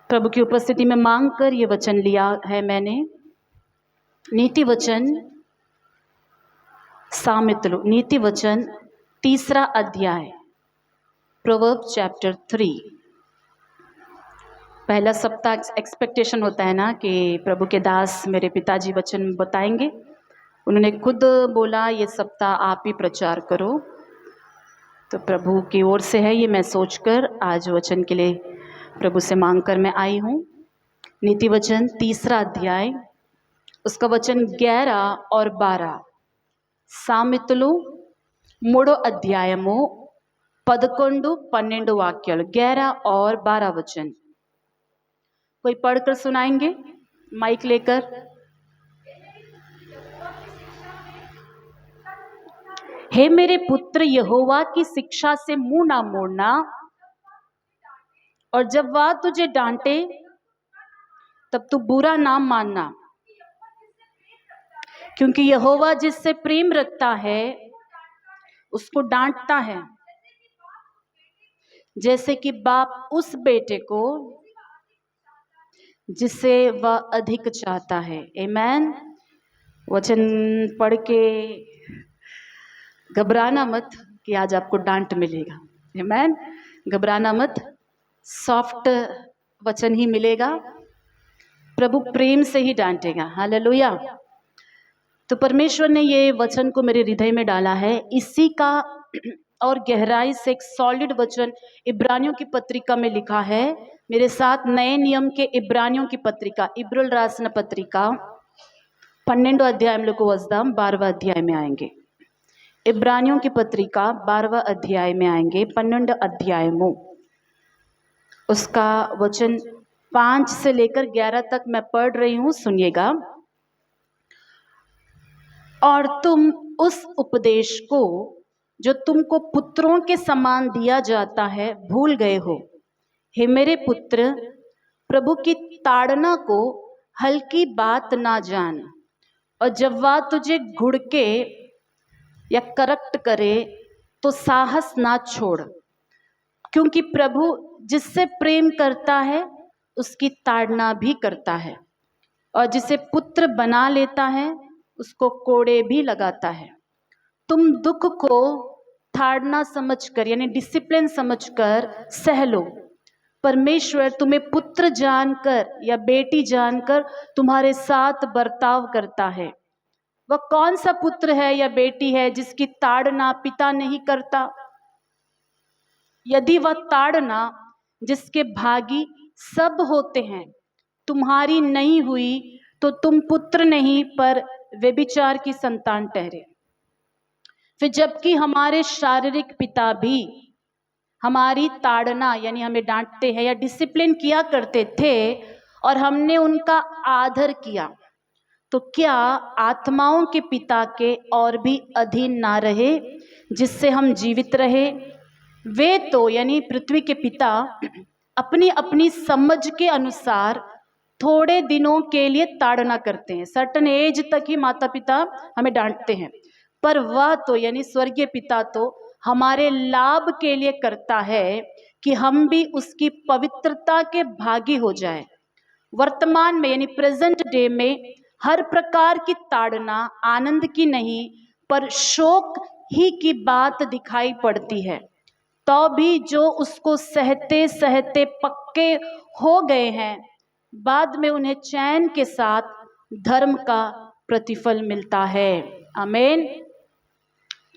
प्रभु की उपस्थिति में मांग कर ये वचन लिया है मैंने। नीति वचन सामित लो, नीति वचन 3 अध्याय, प्रोवर्ब चैप्टर 3। पहला सप्ताह एक्सपेक्टेशन होता है ना कि प्रभु के दास मेरे पिताजी वचन बताएंगे। उन्होंने खुद बोला ये सप्ताह आप ही प्रचार करो, तो प्रभु की ओर से है ये। मैं सोचकर आज वचन के लिए प्रभु से मांग कर मैं आई हूँ। नीति वचन 3 अध्याय, उसका वचन 11 और 12। సామెతలు 3 అధ్యాయము 11, 12 వాక్యాలు, 11 और 12 वचन। कोई पढ़कर सुनाएंगे माइक लेकर? हे मेरे पुत्र, यहोवा की शिक्षा से मुंह ना मोड़ना, और जब वह तुझे डांटे तब तू बुरा ना मानना, क्योंकि यहोवा जिससे प्रेम रखता है उसको डांटता है, जैसे कि बाप उस बेटे को जिसे वह अधिक चाहता है। आमीन। वचन पढ़ के घबराना मत कि आज आपको डांट मिलेगा। आमीन। घबराना मत, सॉफ्ट वचन ही मिलेगा। प्रभु प्रेम से ही डांटेगा। हालेलुया। तो परमेश्वर ने ये वचन को मेरे हृदय में डाला है। इसी का और गहराई से एक सॉलिड वचन इब्रानियों की पत्रिका में लिखा है। मेरे साथ नए नियम के इब्रानियों की पत्रिका, इब्रुल राసిన पत्रिका 12 అధ్యాయంలోకి వద్దాం, 12 अध्याय में आएंगे। इब्रानियों की पत्रिका 12 अध्याय में आएंगे, 12 अध्यायों, उसका वचन 5 से लेकर 11 तक मैं पढ़ रही हूँ, सुनिएगा। और तुम उस उपदेश को जो तुमको पुत्रों के समान दिया जाता है भूल गए हो। हे मेरे पुत्र, प्रभु की ताड़ना को हल्की बात ना जान, और जब वह तुझे घुड़के या करक्ट करे तो साहस ना छोड़, क्योंकि प्रभु जिससे प्रेम करता है उसकी ताड़ना भी करता है, और जिसे पुत्र बना लेता है उसको कोड़े भी लगाता है। तुम दुख को ताड़ना समझकर, यानी डिसिप्लिन समझकर सह लो। परमेश्वर तुम्हें पुत्र जानकर या बेटी जानकर तुम्हारे साथ बर्ताव करता है। वह कौन सा पुत्र है या बेटी है जिसकी ताड़ना पिता नहीं करता? यदि वह ताड़ना जिसके भागी सब होते हैं तुम्हारी नहीं हुई तो तुम पुत्र नहीं पर व्यभिचार की संतान ठहरे। फिर जबकि हमारे शारीरिक पिता भी हमारी ताड़ना यानी हमें डांटते हैं या डिसिप्लिन किया करते थे और हमने उनका आदर किया, तो क्या आत्माओं के पिता के और भी अधीन ना रहे जिससे हम जीवित रहे? वे तो यानी पृथ्वी के पिता अपनी अपनी समझ के अनुसार थोड़े दिनों के लिए ताड़ना करते हैं। सर्टन एज तक ही माता पिता हमें डांटते हैं, पर वह तो यानी स्वर्गीय पिता तो हमारे लाभ के लिए करता है कि हम भी उसकी पवित्रता के भागी हो जाए। वर्तमान में यानी प्रेजेंट डे में हर प्रकार की ताड़ना आनंद की नहीं पर शोक ही की बात दिखाई पड़ती है, तो भी जो उसको सहते सहते पक्के हो गए हैं बाद में उन्हें चैन के साथ धर्म का प्रतिफल मिलता है। आमीन।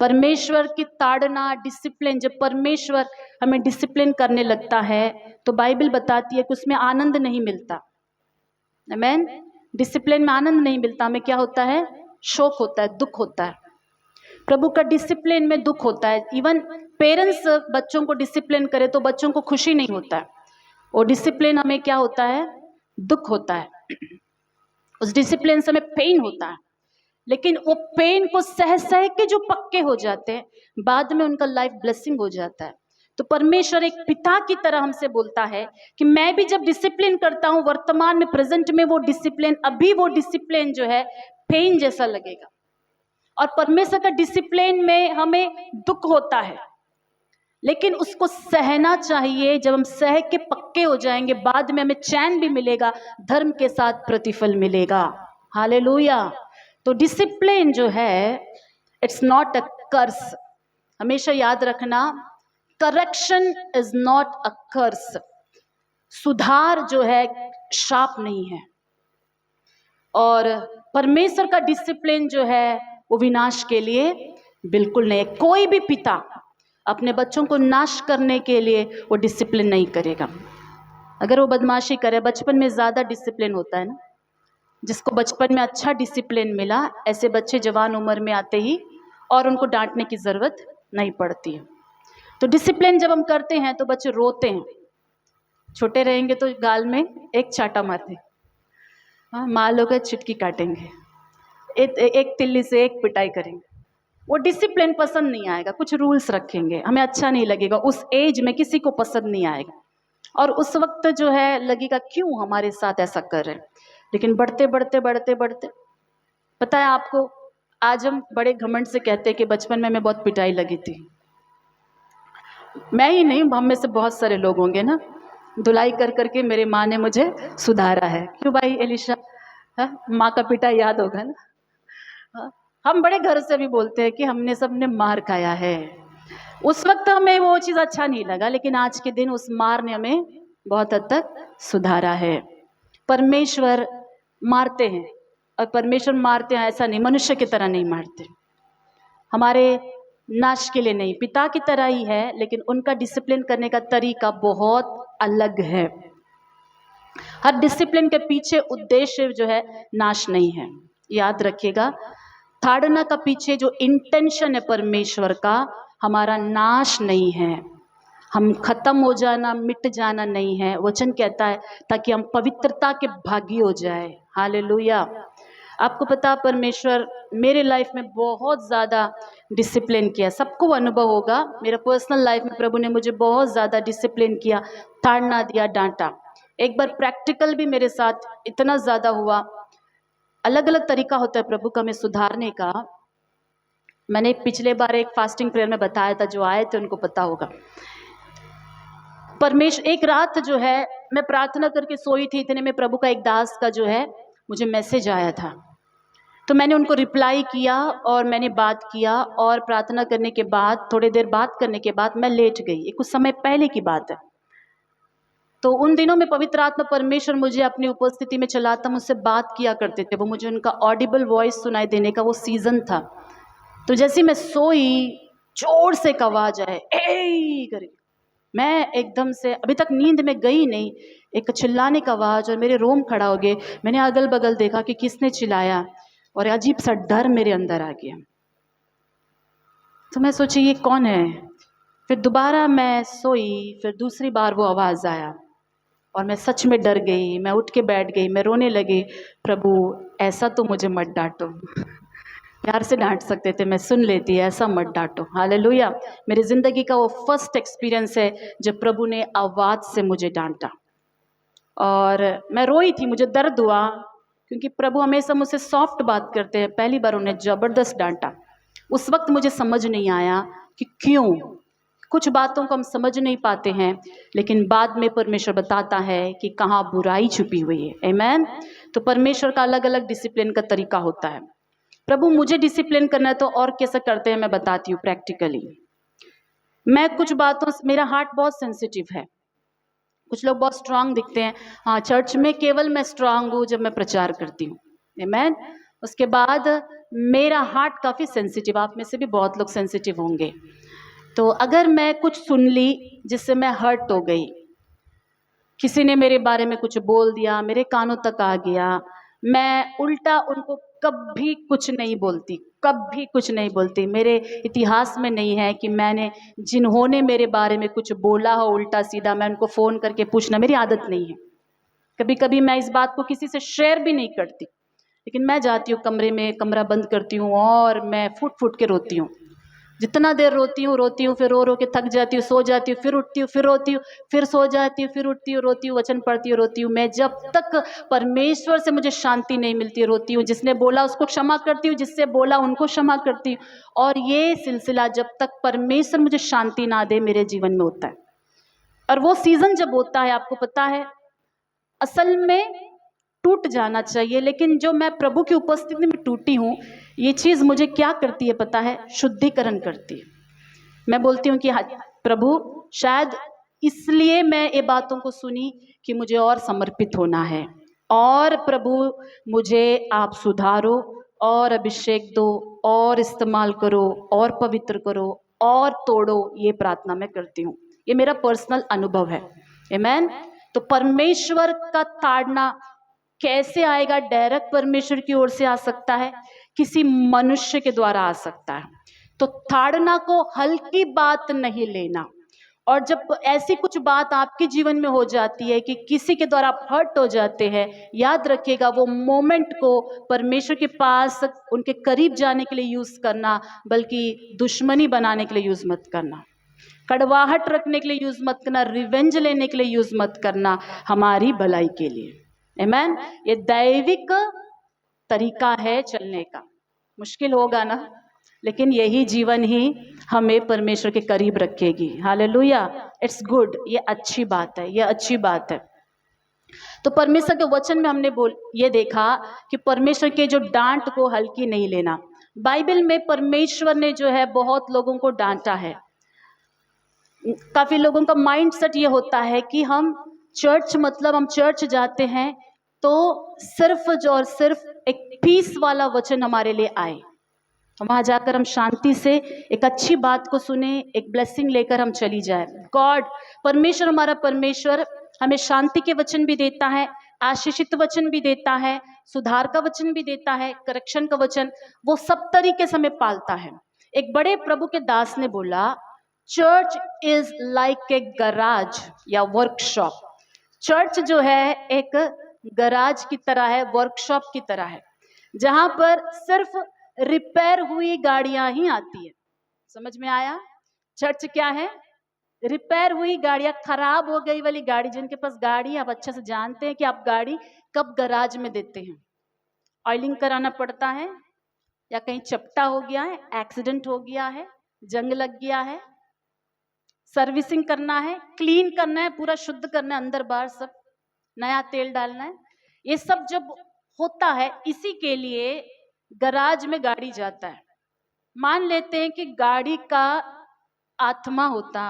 परमेश्वर की ताड़ना, डिसिप्लिन, जब परमेश्वर हमें डिसिप्लिन करने लगता है तो बाइबल बताती है कि उसमें आनंद नहीं मिलता। आमीन। डिसिप्लिन में आनंद नहीं मिलता, हमें क्या होता है? शोक होता है, दुख होता है। प्रभु का डिसिप्लिन में दुख होता है। इवन पेरेंट्स बच्चों को डिसिप्लिन करे तो बच्चों को खुशी नहीं होता है। वो डिसिप्लिन हमें क्या होता है? दुख होता है। उस डिसिप्लिन से हमें पेन होता है, लेकिन वो पेन को सह सह के जो पक्के हो जाते हैं बाद में उनका लाइफ ब्लेसिंग हो जाता है। तो परमेश्वर एक पिता की तरह हमसे बोलता है कि मैं भी जब डिसिप्लिन करता हूँ वर्तमान में, प्रेजेंट में, वो डिसिप्लिन अभी वो डिसिप्लिन जो है पेन जैसा लगेगा। और परमेश्वर का डिसिप्लिन में हमें दुख होता है, लेकिन उसको सहना चाहिए। जब हम सह के पक्के हो जाएंगे, बाद में हमें चैन भी मिलेगा, धर्म के साथ प्रतिफल मिलेगा। हालेलुया। तो डिसिप्लिन जो है, इट्स नॉट अ कर्स। हमेशा याद रखना, करेक्शन इज नॉट अ कर्स। सुधार जो है शाप नहीं है। और परमेश्वर का डिसिप्लिन जो है वो विनाश के लिए बिल्कुल नहीं है। कोई भी पिता अपने बच्चों को नाश करने के लिए वो डिसिप्लिन नहीं करेगा। अगर वो बदमाशी करे, बचपन में ज़्यादा डिसिप्लिन होता है ना, जिसको बचपन में अच्छा डिसिप्लिन मिला, ऐसे बच्चे जवान उम्र में आते ही और उनको डांटने की ज़रूरत नहीं पड़ती है। तो डिसिप्लिन जब हम करते हैं तो बच्चे रोते हैं। छोटे रहेंगे तो गाल में एक चाटा मारते, हाँ, माँ लोग चुटकी काटेंगे, एक तिल्ली से एक पिटाई करेंगे। वो डिसिप्लिन पसंद नहीं आएगा। कुछ रूल्स रखेंगे, हमें अच्छा नहीं लगेगा। उस एज में किसी को पसंद नहीं आएगा, और उस वक्त जो है लगेगा क्यों हमारे साथ ऐसा कर रहे हैं। लेकिन बढ़ते बढ़ते बढ़ते बढ़ते, पता है आपको, आज हम बड़े घमंड से कहते हैं कि बचपन में मैं बहुत पिटाई लगी थी। मैं ही नहीं, हम में से बहुत सारे लोग होंगे ना, धुलाई कर करके मेरे माँ ने मुझे सुधारा है। क्यों भाई एलिशा, माँ का पिटा याद होगा ना। हाँ? हम बड़े घर से भी बोलते हैं कि हमने सबने मार खाया है। उस वक्त हमें वो चीज़ अच्छा नहीं लगा, लेकिन आज के दिन उस मार ने हमें बहुत हद तक सुधारा है। परमेश्वर मारते हैं, और परमेश्वर मारते हैं ऐसा नहीं, मनुष्य की तरह नहीं मारते, हमारे नाश के लिए नहीं, पिता की तरह ही है, लेकिन उनका डिसिप्लिन करने का तरीका बहुत अलग है। हर डिसिप्लिन के पीछे उद्देश्य जो है नाश नहीं है, याद रखिएगा। ताड़ना का पीछे जो इंटेंशन है परमेश्वर का, हमारा नाश नहीं है, हम खत्म हो जाना, मिट जाना नहीं है। वचन कहता है ताकि हम पवित्रता के भागी हो जाए। हालेलुया। आपको पता, परमेश्वर मेरे लाइफ में बहुत ज़्यादा डिसिप्लिन किया। सबको अनुभव होगा, मेरा पर्सनल लाइफ में प्रभु ने मुझे बहुत ज़्यादा डिसिप्लिन किया, ताड़ना दिया, डांटा। एक बार प्रैक्टिकल भी मेरे साथ इतना ज़्यादा हुआ। अलग अलग तरीका होता है प्रभु का हमें सुधारने का। मैंने पिछले बार एक फास्टिंग प्रेयर में बताया था, जो आए थे उनको पता होगा। परमेश्वर, एक रात जो है मैं प्रार्थना करके सोई थी, इतने में प्रभु का एक दास का जो है मुझे मैसेज आया था। तो मैंने उनको रिप्लाई किया और मैंने बात किया, और प्रार्थना करने के बाद थोड़ी देर बात करने के बाद मैं लेट गई। ये कुछ समय पहले की बात है। तो उन दिनों में पवित्र आत्मा परमेश्वर मुझे अपनी उपस्थिति में चलाता, मुझसे बात किया करते थे। वो मुझे उनका ऑडिबल वॉइस सुनाई देने का वो सीजन था। तो जैसे मैं सोई, जोर से एक आवाज आए, ए करके। मैं एकदम से, अभी तक नींद में गई नहीं, एक चिल्लाने का आवाज़, और मेरे रोम खड़ा हो गए। मैंने अगल बगल देखा कि किसने चिल्लाया, और अजीब सा डर मेरे अंदर आ गया। तो मैं सोची ये कौन है। फिर दोबारा मैं सोई, फिर दूसरी बार वो आवाज़ आया, और मैं सच में डर गई। मैं उठ के बैठ गई, मैं रोने लगी, प्रभु ऐसा तो मुझे मत डांटो। प्यार से डांट सकते थे, मैं सुन लेती, ऐसा मत डांटो। हालेलुया। मेरी ज़िंदगी का वो फर्स्ट एक्सपीरियंस है जब प्रभु ने आवाज़ से मुझे डांटा, और मैं रोई थी, मुझे दर्द हुआ, क्योंकि प्रभु हमेशा मुझसे सॉफ्ट बात करते हैं। पहली बार उन्हें ज़बरदस्त डांटा। उस वक्त मुझे समझ नहीं आया कि क्यों। कुछ बातों को हम समझ नहीं पाते हैं, लेकिन बाद में परमेश्वर बताता है कि कहाँ बुराई छुपी हुई है। आमीन। तो परमेश्वर का अलग अलग डिसिप्लिन का तरीका होता है। प्रभु मुझे डिसिप्लिन करना है तो और कैसे करते हैं मैं बताती हूँ प्रैक्टिकली। मैं कुछ बातों से, मेरा हार्ट बहुत सेंसिटिव है। कुछ लोग बहुत स्ट्रांग दिखते हैं, हाँ चर्च में केवल मैं स्ट्रांग हूँ जब मैं प्रचार करती हूँ। आमीन। उसके बाद मेरा हार्ट काफ़ी सेंसिटिव, आप में से भी बहुत लोग सेंसिटिव होंगे। तो अगर मैं कुछ सुन ली जिससे मैं हर्ट हो गई, किसी ने मेरे बारे में कुछ बोल दिया, मेरे कानों तक आ गया, मैं उल्टा उनको कभी कुछ नहीं बोलती, कभी कुछ नहीं बोलती। मेरे इतिहास में नहीं है कि मैंने, जिन्होंने मेरे बारे में कुछ बोला हो उल्टा सीधा, मैं उनको फ़ोन करके पूछना, मेरी आदत नहीं है। कभी कभी मैं इस बात को किसी से शेयर भी नहीं करती, लेकिन मैं जाती हूँ कमरे में, कमरा बंद करती हूँ और मैं फुट फुट के रोती हूँ। जितना देर रोती हूँ, फिर रो रो के थक जाती हूँ, सो जाती हूँ, फिर उठती हूँ, फिर रोती हूँ, फिर सो जाती हूँ, फिर उठती हूँ, रोती हूँ, वचन पढ़ती हूँ, रोती हूँ। मैं जब तक परमेश्वर से मुझे शांति नहीं मिलती, रोती हूँ। जिसने बोला उसको क्षमा करती हूँ, जिससे बोला उनको क्षमा करती हूँ। और ये सिलसिला जब तक परमेश्वर मुझे शांति ना दे मेरे जीवन में होता है। और वो सीजन जब होता है, आपको पता है, असल में टूट जाना चाहिए, लेकिन जो मैं प्रभु की उपस्थिति में टूटी हूँ, ये चीज मुझे क्या करती है पता है? शुद्धिकरण करती है। मैं बोलती हूँ कि हाँ प्रभु, शायद इसलिए मैं ये बातों को सुनी कि मुझे और समर्पित होना है, और प्रभु मुझे आप सुधारो और अभिषेक दो और इस्तेमाल करो और पवित्र करो और तोड़ो। ये प्रार्थना मैं करती हूँ, ये मेरा पर्सनल अनुभव है। आमेन। तो परमेश्वर का ताड़ना कैसे आएगा? डायरेक्ट परमेश्वर की ओर से आ सकता है, किसी मनुष्य के द्वारा आ सकता है। तो ताड़ना को हल्की बात नहीं लेना। और जब ऐसी कुछ बात आपके जीवन में हो जाती है कि किसी के द्वारा आप हर्ट हो जाते हैं, याद रखिएगा वो मोमेंट को परमेश्वर के पास उनके करीब जाने के लिए यूज करना, बल्कि दुश्मनी बनाने के लिए यूज मत करना, कड़वाहट रखने के लिए यूज मत करना, रिवेंज लेने के लिए यूज मत करना, हमारी भलाई के लिए। आमेन। ये दैविक तरीका है चलने का। मुश्किल होगा ना, लेकिन यही जीवन ही हमें परमेश्वर के करीब रखेगी। हालेलुया। इट्स गुड, ये अच्छी बात है, ये अच्छी बात है। तो परमेश्वर के वचन में हमने ये देखा कि परमेश्वर के जो डांट को हल्की नहीं लेना। बाइबल में परमेश्वर ने जो है बहुत लोगों को डांटा है। काफी लोगों का माइंड सेट ये होता है कि हम चर्च, मतलब हम चर्च जाते हैं तो सिर्फ जो और सिर्फ एक पीस वाला वचन हमारे लिए आए, वहां जाकर हम शांति से एक अच्छी बात को सुने, एक ब्लेसिंग लेकर हम चली जाए। गॉड, परमेश्वर, हमारा परमेश्वर हमें शांति के वचन भी देता है, आशीषित वचन भी देता है, सुधार का वचन भी देता है, करेक्शन का वचन, वो सब तरीके से हमें पालता है। एक बड़े प्रभु के दास ने बोला, church is like a garage या वर्कशॉप। चर्च जो है एक गराज की तरह है, वर्कशॉप की तरह है, जहां पर सिर्फ रिपेयर हुई गाड़ियां ही आती है। समझ में आया? चर्च क्या है? रिपेयर हुई गाड़ियां, खराब हो गई वाली गाड़ी। जिनके पास गाड़ी, आप अच्छे से जानते हैं कि आप गाड़ी कब गराज में देते हैं। ऑयलिंग कराना पड़ता है, या कहीं चपटा हो गया है, एक्सीडेंट हो गया है, जंग लग गया है, सर्विसिंग करना है, क्लीन करना है, पूरा शुद्ध करना है, अंदर बाहर सब, नया तेल डालना है। ये सब जब होता है, इसी के लिए गराज में गाड़ी जाता है। मान लेते हैं कि गाड़ी का आत्मा होता,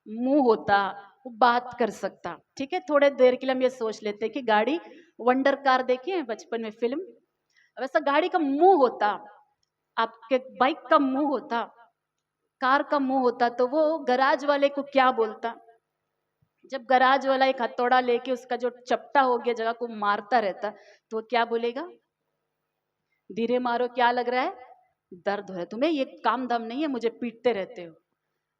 मुंह होता, वो बात कर सकता, ठीक है। थोड़े देर के लिए हम ये सोच लेते हैं कि गाड़ी, वंडर कार देखी है बचपन में फिल्म, वैसा गाड़ी का मुंह होता, आपके बाइक का मुंह होता, कार का मुंह होता, तो वो गराज वाले को क्या बोलता? जब गराज वाला एक हथौड़ा लेके उसका जो चपटा हो गया जगह को मारता रहता, तो वो क्या बोलेगा? धीरे मारो, क्या लग रहा है? दर्द हो रहा है तुम्हें, ये काम धाम नहीं है, मुझे पीटते रहते हो।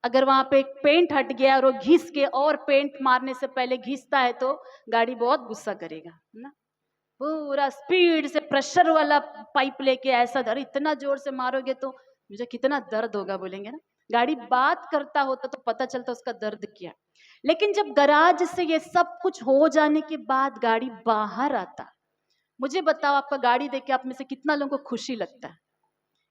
अगर वहां पे एक पेंट हट गया और वो घिस के और पेंट मारने से पहले घिसता है तो गाड़ी बहुत गुस्सा करेगा ना। पूरा स्पीड से प्रेशर वाला पाइप लेके ऐसा धर, इतना जोर से मारोगे तो मुझे कितना दर्द होगा, बोलेंगे ना। गाड़ी बात करता होता तो पता चलता उसका दर्द क्या। लेकिन जब गराज से ये सब कुछ हो जाने के बाद गाड़ी बाहर आता, मुझे बताओ आपका गाड़ी देख के आप में से कितना लोगों को खुशी लगता है?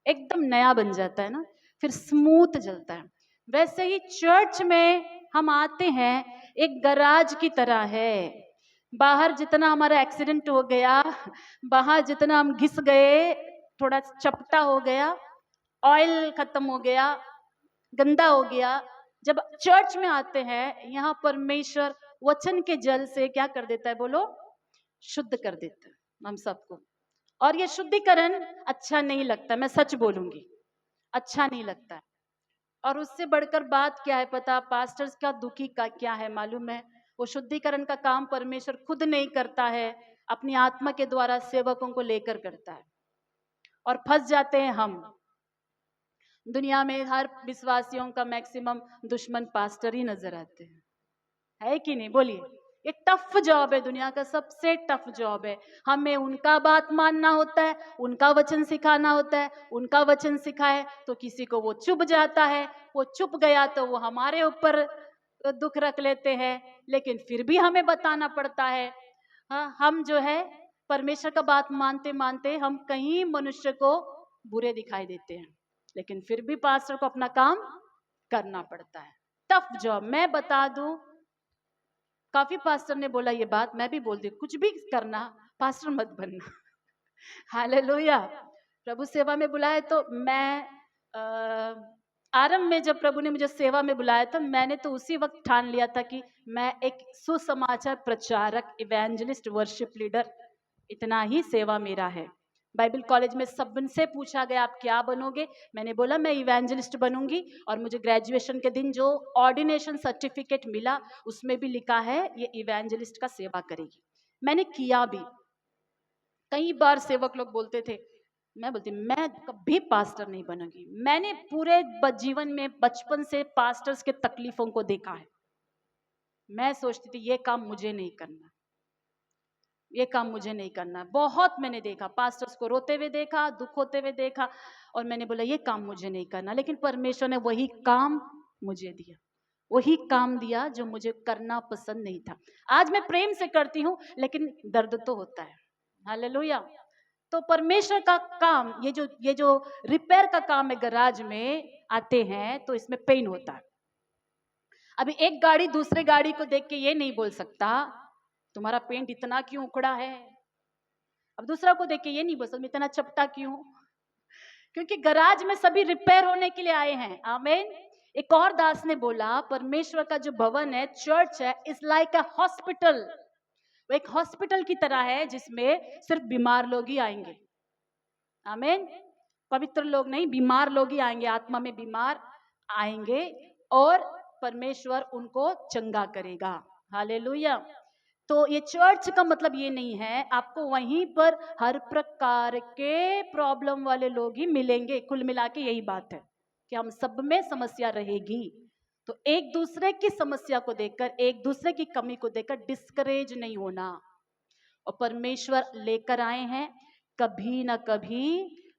एकदम नया बन जाता है ना, फिर स्मूथ चलता है। वैसे ही चर्च में हम आते हैं, एक गराज की तरह है। बाहर जितना हमारा एक्सीडेंट हो गया, बाहर जितना हम घिस गए, थोड़ा चपटा हो गया, ऑयल खत्म हो गया, गंदा हो गया, जब चर्च में आते हैं, यहाँ परमेश्वर वचन के जल से क्या कर देता है? बोलो, शुद्ध कर देता है हम सबको। और ये शुद्धिकरण अच्छा नहीं लगता, मैं सच बोलूंगी, अच्छा नहीं लगता है। और उससे बढ़कर बात क्या है पता? पास्टर्स का दुखी का क्या है मालूम है? वो शुद्धिकरण का काम परमेश्वर खुद नहीं करता है, अपनी आत्मा के द्वारा सेवकों को लेकर करता है। और फंस जाते हैं हम। दुनिया में हर विश्वासियों का मैक्सिमम दुश्मन पास्टर ही नजर आते हैं, है कि नहीं? बोलिए, ये टफ जॉब है, दुनिया का सबसे टफ जॉब है। हमें उनका बात मानना होता है, उनका वचन सिखाना होता है। उनका वचन सिखाए तो किसी को वो चुभ जाता है, वो चुप गया तो वो हमारे ऊपर दुख रख लेते हैं, लेकिन फिर भी हमें बताना पड़ता है। हाँ, हम जो है परमेश्वर का बात मानते मानते हम कहीं मनुष्य को बुरे दिखाई देते हैं, लेकिन फिर भी पास्टर को अपना काम करना पड़ता है। Tough job. मैं बता दूं, काफी पास्टर ने बोला ये बात, मैं भी बोल दी, कुछ भी करना, पास्टर मत बनना। हालेलुया। प्रभु सेवा में बुलाए तो मैं आरंभ में जब प्रभु ने मुझे सेवा में बुलाया था, मैंने तो उसी वक्त ठान लिया था कि मैं एक सुसमाचार प्रचारक, इवेंजलिस्ट, वर्शिप लीडर, इतना ही सेवा मेरा है। बाइबल कॉलेज में सबसे पूछा गया आप क्या बनोगे, मैंने बोला मैं इवेंजलिस्ट बनूंगी। और मुझे ग्रेजुएशन के दिन जो ऑर्डिनेशन सर्टिफिकेट मिला उसमें भी लिखा है ये इवेंजलिस्ट का सेवा करेगी। मैंने किया भी। कई बार सेवक लोग बोलते थे, मैं बोलती मैं कभी पास्टर नहीं बनूंगी। मैंने पूरे जीवन में बचपन से पास्टर्स के तकलीफों को देखा है। मैं सोचती थी ये काम मुझे नहीं करना, ये काम मुझे नहीं करना। बहुत मैंने देखा, पास्टर्स को रोते हुए देखा, दुख होते हुए देखा, और मैंने बोला ये काम मुझे नहीं करना। लेकिन परमेश्वर ने वही काम मुझे दिया, वही काम दिया जो मुझे करना पसंद नहीं था। आज मैं प्रेम से करती हूँ, लेकिन दर्द तो होता है। हालेलुया। तो परमेश्वर का काम, ये जो रिपेयर का काम है, गराज में आते हैं तो इसमें पेन होता है। अभी एक गाड़ी दूसरे गाड़ी को देख के ये नहीं बोल सकता तुम्हारा पेंट इतना क्यों उखड़ा है। अब दूसरा को देख के ये नहीं बोल सकता इतना चपटा क्यों, क्योंकि गराज में सभी रिपेयर होने के लिए आए हैं। आमीन। एक और दास ने बोला परमेश्वर का जो भवन है, चर्च है, इज लाइक अ हॉस्पिटल। वो एक हॉस्पिटल की तरह है जिसमें सिर्फ बीमार लोग ही आएंगे। आमीन। पवित्र लोग नहीं, बीमार लोग ही आएंगे, आत्मा में बीमार आएंगे, और परमेश्वर उनको चंगा करेगा। हालेलुया। तो ये चर्च का मतलब ये नहीं है आपको वहीं पर हर प्रकार के प्रॉब्लम वाले लोग ही मिलेंगे। कुल मिला के यही बात है कि हम सब में समस्या रहेगी। तो एक दूसरे की समस्या को देखकर, एक दूसरे की कमी को देखकर डिस्करेज नहीं होना। और परमेश्वर लेकर आए हैं, कभी ना कभी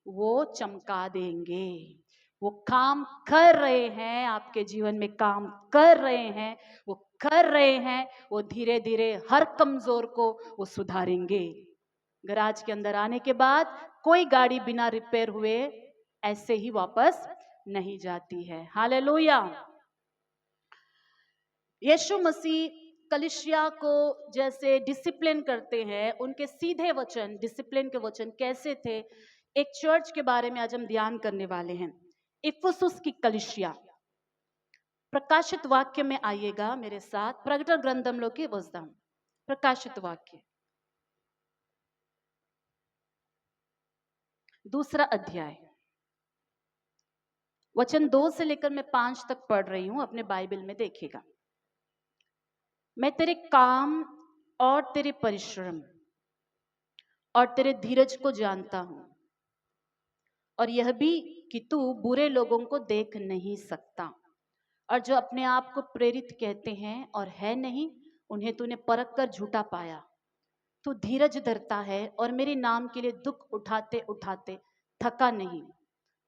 वो चमका देंगे। वो काम कर रहे हैं, आपके जीवन में काम कर रहे हैं, वो कर रहे हैं। वो धीरे धीरे हर कमजोर को वो सुधारेंगे। गराज के अंदर आने के बाद कोई गाड़ी बिना रिपेयर हुए ऐसे ही वापस नहीं जाती है। हालेलुया। यीशु मसीह कलीसिया को जैसे डिसिप्लिन करते हैं, उनके सीधे वचन, डिसिप्लिन के वचन कैसे थे, एक चर्च के बारे में आज हम ध्यान करने वाले हैं। इफिसुस की कलीसिया। प्रकाशित वाक्य में आइएगा मेरे साथ, प्रकटन ग्रंथम की वसदम, प्रकाशित वाक्य 2 अध्याय, वचन 2 से लेकर मैं 5 तक पढ़ रही हूं, अपने बाइबल में देखिएगा। मैं तेरे काम और तेरे परिश्रम और तेरे धीरज को जानता हूं, और यह भी कि तू बुरे लोगों को देख नहीं सकता, और जो अपने आप को प्रेरित कहते हैं और है नहीं, उन्हें तूने परख कर झूठा पाया। तू धीरज धरता है और मेरे नाम के लिए दुख उठाते उठाते थका नहीं।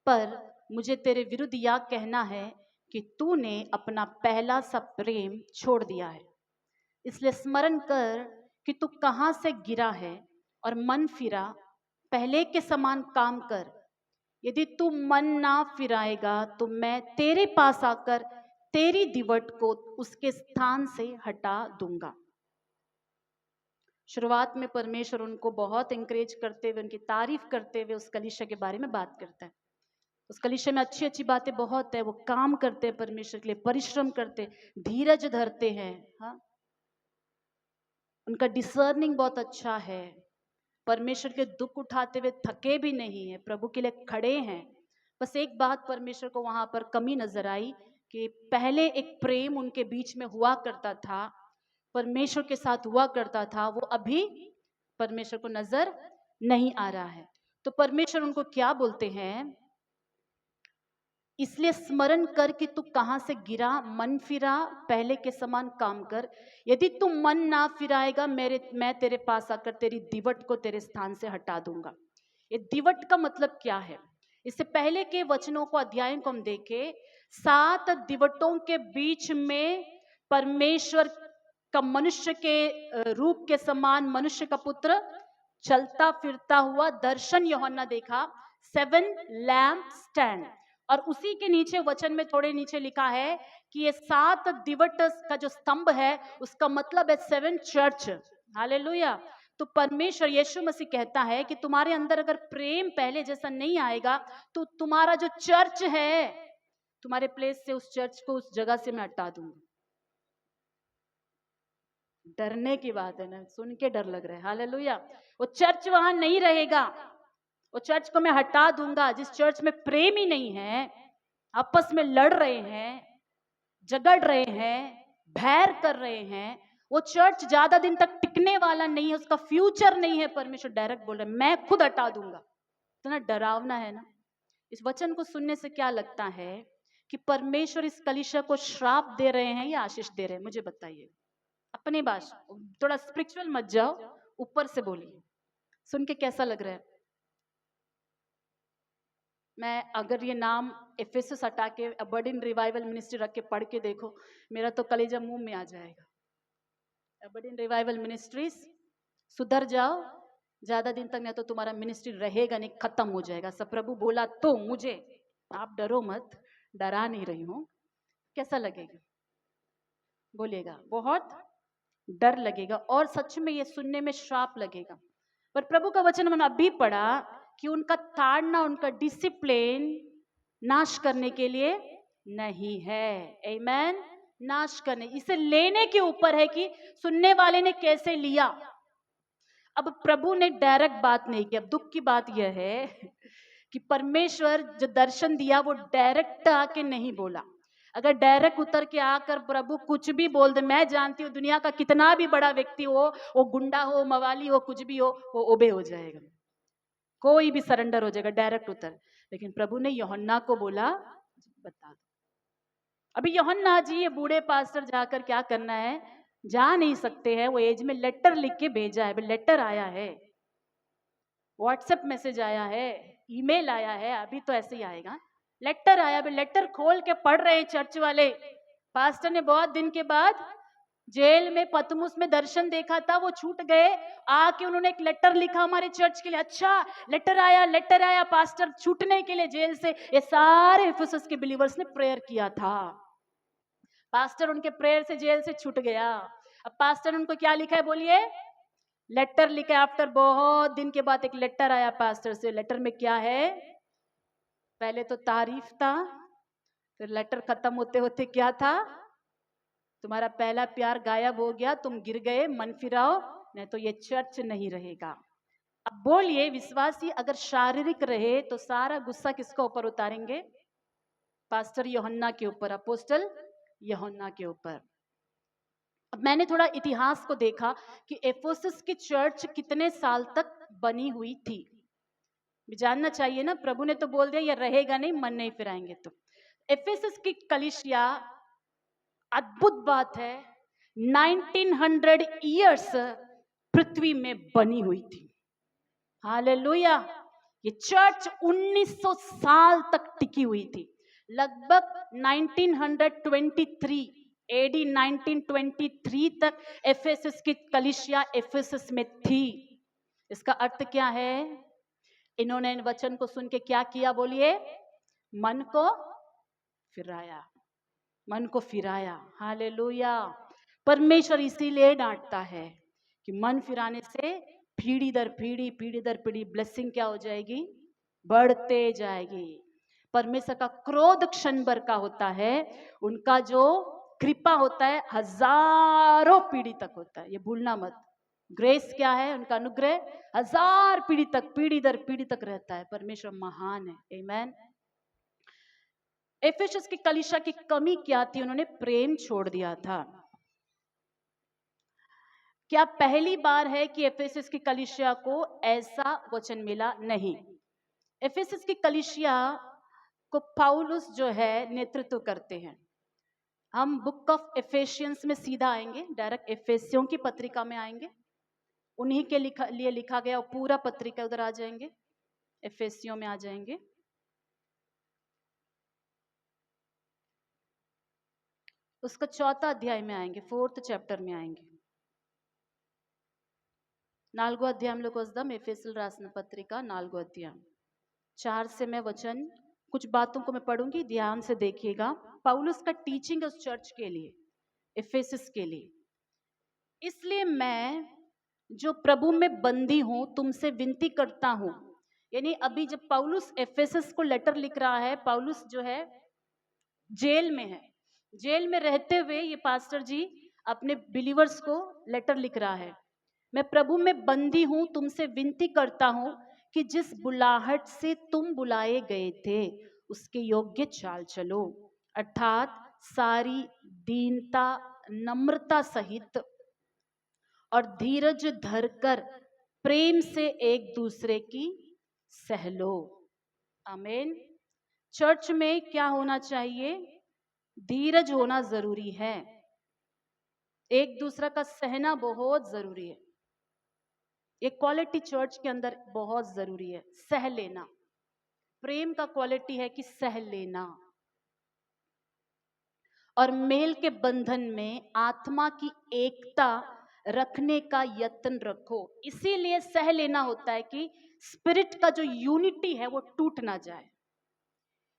पर मुझे तेरे विरुद्ध यह कहना है कि तूने अपना पहला सा प्रेम छोड़ दिया है। इसलिए स्मरण कर कि तू कहां से गिरा है, और मन फिरा, पहले के समान काम कर। यदि तू मन ना फिराएगा तो मैं तेरे पास आकर तेरी दिवट को उसके स्थान से हटा दूंगा। शुरुआत में परमेश्वर उनको बहुत इंकरेज करते हुए, उनकी तारीफ करते हुए उस कलीसिया के बारे में बात करता है। उस कलीसिया में अच्छी अच्छी बातें बहुत है, वो काम करते हैं परमेश्वर के लिए, परिश्रम करते, धीरज धरते हैं। हाँ, उनका डिसर्निंग बहुत अच्छा है, परमेश्वर के दुख उठाते हुए थके भी नहीं है, प्रभु के लिए खड़े हैं। बस एक बात परमेश्वर को वहां पर कमी नजर आई कि पहले एक प्रेम उनके बीच में हुआ करता था, परमेश्वर के साथ हुआ करता था, वो अभी परमेश्वर को नजर नहीं आ रहा है। तो परमेश्वर उनको क्या बोलते हैं, इसलिए स्मरण कर कि तू कहां से गिरा, मन फिरा, पहले के समान काम कर। यदि तू मन ना फिराएगा, मैं तेरे पास आकर तेरी दिवट को तेरे स्थान से हटा दूंगा। ये दिवट का मतलब क्या है? इससे पहले के वचनों को, अध्यायों को हम देखें, 7 दिवटों के बीच में परमेश्वर का मनुष्य के रूप के समान मनुष्य का पुत्र चलता फिरता हुआ दर्शन यूहन्ना देखा, 7 लैम्प स्टैंड। और उसी के नीचे वचन में थोड़े नीचे लिखा है कि ये 7 दिवट का जो स्तंभ है उसका मतलब है 7 चर्च। हालेलुया। तो परमेश्वर यीशु मसीह कहता है कि तुम्हारे अंदर अगर प्रेम पहले जैसा नहीं आएगा तो तुम्हारा जो चर्च है, तुम्हारे प्लेस से उस चर्च को, उस जगह से मैं हटा दूंगा। डरने की बात है ना, सुन के डर लग रहा है। हालेलुया। वो चर्च वहां नहीं रहेगा, वो चर्च को मैं हटा दूंगा। जिस चर्च में प्रेम ही नहीं है, आपस में लड़ रहे हैं, झगड़ रहे हैं, बैर कर रहे हैं, वो चर्च ज्यादा दिन तक टिकने वाला नहीं है, उसका फ्यूचर नहीं है। परमेश्वर डायरेक्ट बोल रहे हैं, मैं खुद हटा दूंगा। इतना डरावना है ना। इस वचन को सुनने से क्या लगता है कि परमेश्वर इस कलीसिया को श्राप दे रहे हैं या आशीष दे रहे हैं? मुझे बताइए अपनी भाषा, थोड़ा स्पिरिचुअल मत जाओ, ऊपर से बोलिए। सुन के कैसा लग रहा है? मैं अगर ये नाम एफेसस हटा के अबर्डीन रिवाइवल मिनिस्ट्री रख के पढ़ के देखो, मेरा तो कलेजा मुंह में आ जाएगा। अबर्डीन रिवाइवल मिनिस्ट्रीज, सुधर जाओ, ज्यादा दिन तक नहीं तो तुम्हारा मिनिस्ट्री रहेगा नहीं, खत्म हो जाएगा। सब प्रभु बोला तो मुझे, आप डरो मत, डरा नहीं रही हूं। कैसा लगेगा बोलिएगा? बहुत डर लगेगा और सच में ये सुनने में श्राप लगेगा। पर प्रभु का वचन मैंने अभी पढ़ा कि उनका ताड़ना, उनका डिसिप्लिन नाश करने के लिए नहीं है। आमेन। नाश करने, इसे लेने के ऊपर है कि सुनने वाले ने कैसे लिया। अब प्रभु ने डायरेक्ट बात नहीं की। अब दुख की बात यह है कि परमेश्वर जो दर्शन दिया वो डायरेक्ट आके नहीं बोला। अगर डायरेक्ट उतर के आकर प्रभु कुछ भी बोल दे, मैं जानती हूँ दुनिया का कितना भी बड़ा व्यक्ति हो, वो गुंडा हो, मवाली हो, कुछ भी हो, वो ओबे हो जाएगा, कोई भी सरेंडर हो जाएगा डायरेक्ट उतर। लेकिन प्रभु ने यूहन्ना को बोला, बता दो। अभी यूहन्ना जी ये बूढ़े पास्टर जाकर क्या करना है, जा नहीं सकते हैं। वो एज में लेटर लिख के भेजा है, लेटर आया है, व्हाट्सएप मैसेज आया है, ईमेल आया है, अभी तो ऐसे ही आएगा। लेटर आया, अभी लेटर खोल के पढ़ रहे हैं चर्च वाले। पास्टर ने बहुत दिन के बाद जेल में पतमुस में दर्शन देखा था, वो छूट गए, आके उन्होंने एक लेटर लिखा हमारे चर्च के लिए। अच्छा, लेटर आया, लेटर आया पास्टर छूटने के लिए जेल से। ये सारे एफेसस के बिलीवर्स ने प्रेयर किया था, पास्टर उनके प्रेयर से जेल से छूट गया। अब पास्टर उनको क्या लिखा है बोलिए? लेटर लिखा है। आफ्टर बहुत दिन के बाद एक लेटर आया पास्टर से। लेटर में क्या है? पहले तो तारीफ था, फिर लेटर खत्म होते होते क्या था? तुम्हारा पहला प्यार गायब हो गया, तुम गिर गए, मन फिराओ, नहीं तो ये चर्च नहीं रहेगा। अब बोलिए, विश्वासी अगर शारीरिक रहे तो सारा गुस्सा किसके ऊपर उतारेंगे? पास्टर यूहन्ना के ऊपर, अपोस्टल यूहन्ना के ऊपर। अब मैंने थोड़ा इतिहास को देखा कि एफेसस की चर्च कितने साल तक बनी हुई थी। जानना चाहिए ना, प्रभु ने तो बोल दिया ये रहेगा नहीं, मन नहीं फिराएंगे तो। एफेसस की कलीसिया, अद्भुत बात है, 1900 इयर्स पृथ्वी में बनी हुई थी। हालेलुया। ये चर्च 1900 साल तक टिकी हुई थी। लगभग 1923 एडी 1923 तक एफेसस की कलीसिया एफेसस में थी। इसका अर्थ क्या है? इन्होंने इन वचन को सुन के क्या किया बोलिए? मन को फिराया, मन को फिराया। हालेलुया। परमेश्वर इसीलिए डांटता है कि मन फिराने से पीढ़ी दर पीढ़ी, पीढ़ी दर पीढ़ी ब्लेसिंग क्या हो जाएगी? बढ़ते जाएगी। परमेश्वर का क्रोध क्षण भर का होता है, उनका जो कृपा होता है हजारों पीढ़ी तक होता है, ये भूलना मत। ग्रेस क्या है? उनका अनुग्रह 1000 पीढ़ी तक, पीढ़ी दर पीढ़ी तक रहता है। परमेश्वर महान है। आमेन। एफेसस की कलीसिया की कमी क्या थी? उन्होंने प्रेम छोड़ दिया था। क्या पहली बार है कि एफेसस की कलीसिया को ऐसा वचन मिला? नहीं। एफेसस की कलीसिया को पाउलुस जो है नेतृत्व करते हैं। हम बुक ऑफ एफेसियंस में सीधा आएंगे, डायरेक्ट एफेसियों की पत्रिका में आएंगे, उन्हीं के लिए लिखा गया और पूरा पत्रिका उधर आ जाएंगे, एफेसियों में आ जाएंगे। उसका 4 अध्याय में आएंगे, 4th चैप्टर में आएंगे। 4 అధ్యాయంలో వద్దాం, ఎఫెసీయులకు రాసిన పత్రిక 4 अध्याय 4 से मैं वचन कुछ बातों को मैं पढ़ूंगी, ध्यान से देखिएगा। पौलुस का टीचिंग उस चर्च के लिए, एफेसस के लिए। इसलिए मैं जो प्रभु में बंदी हूं तुमसे विनती करता हूं। यानी अभी जब पौलुस एफेसस को लेटर लिख रहा है, पौलुस जो है जेल में है, जेल में रहते हुए ये पास्टर जी अपने बिलीवर्स को लेटर लिख रहा है। मैं प्रभु में बंदी हूं, तुमसे विनती करता हूं कि जिस बुलाहट से तुम बुलाए गए थे उसके योग्य चाल चलो, अर्थात सारी दीनता नम्रता सहित और धीरज धरकर प्रेम से एक दूसरे की सहलो। आमीन। चर्च में क्या होना चाहिए? धीरज होना जरूरी है, एक दूसरा का सहना बहुत जरूरी है। ये क्वालिटी चर्च के अंदर बहुत जरूरी है, सह लेना। प्रेम का क्वालिटी है कि सह लेना। और मेल के बंधन में आत्मा की एकता रखने का यत्न रखो। इसीलिए सह लेना होता है कि स्पिरिट का जो यूनिटी है वो टूट ना जाए।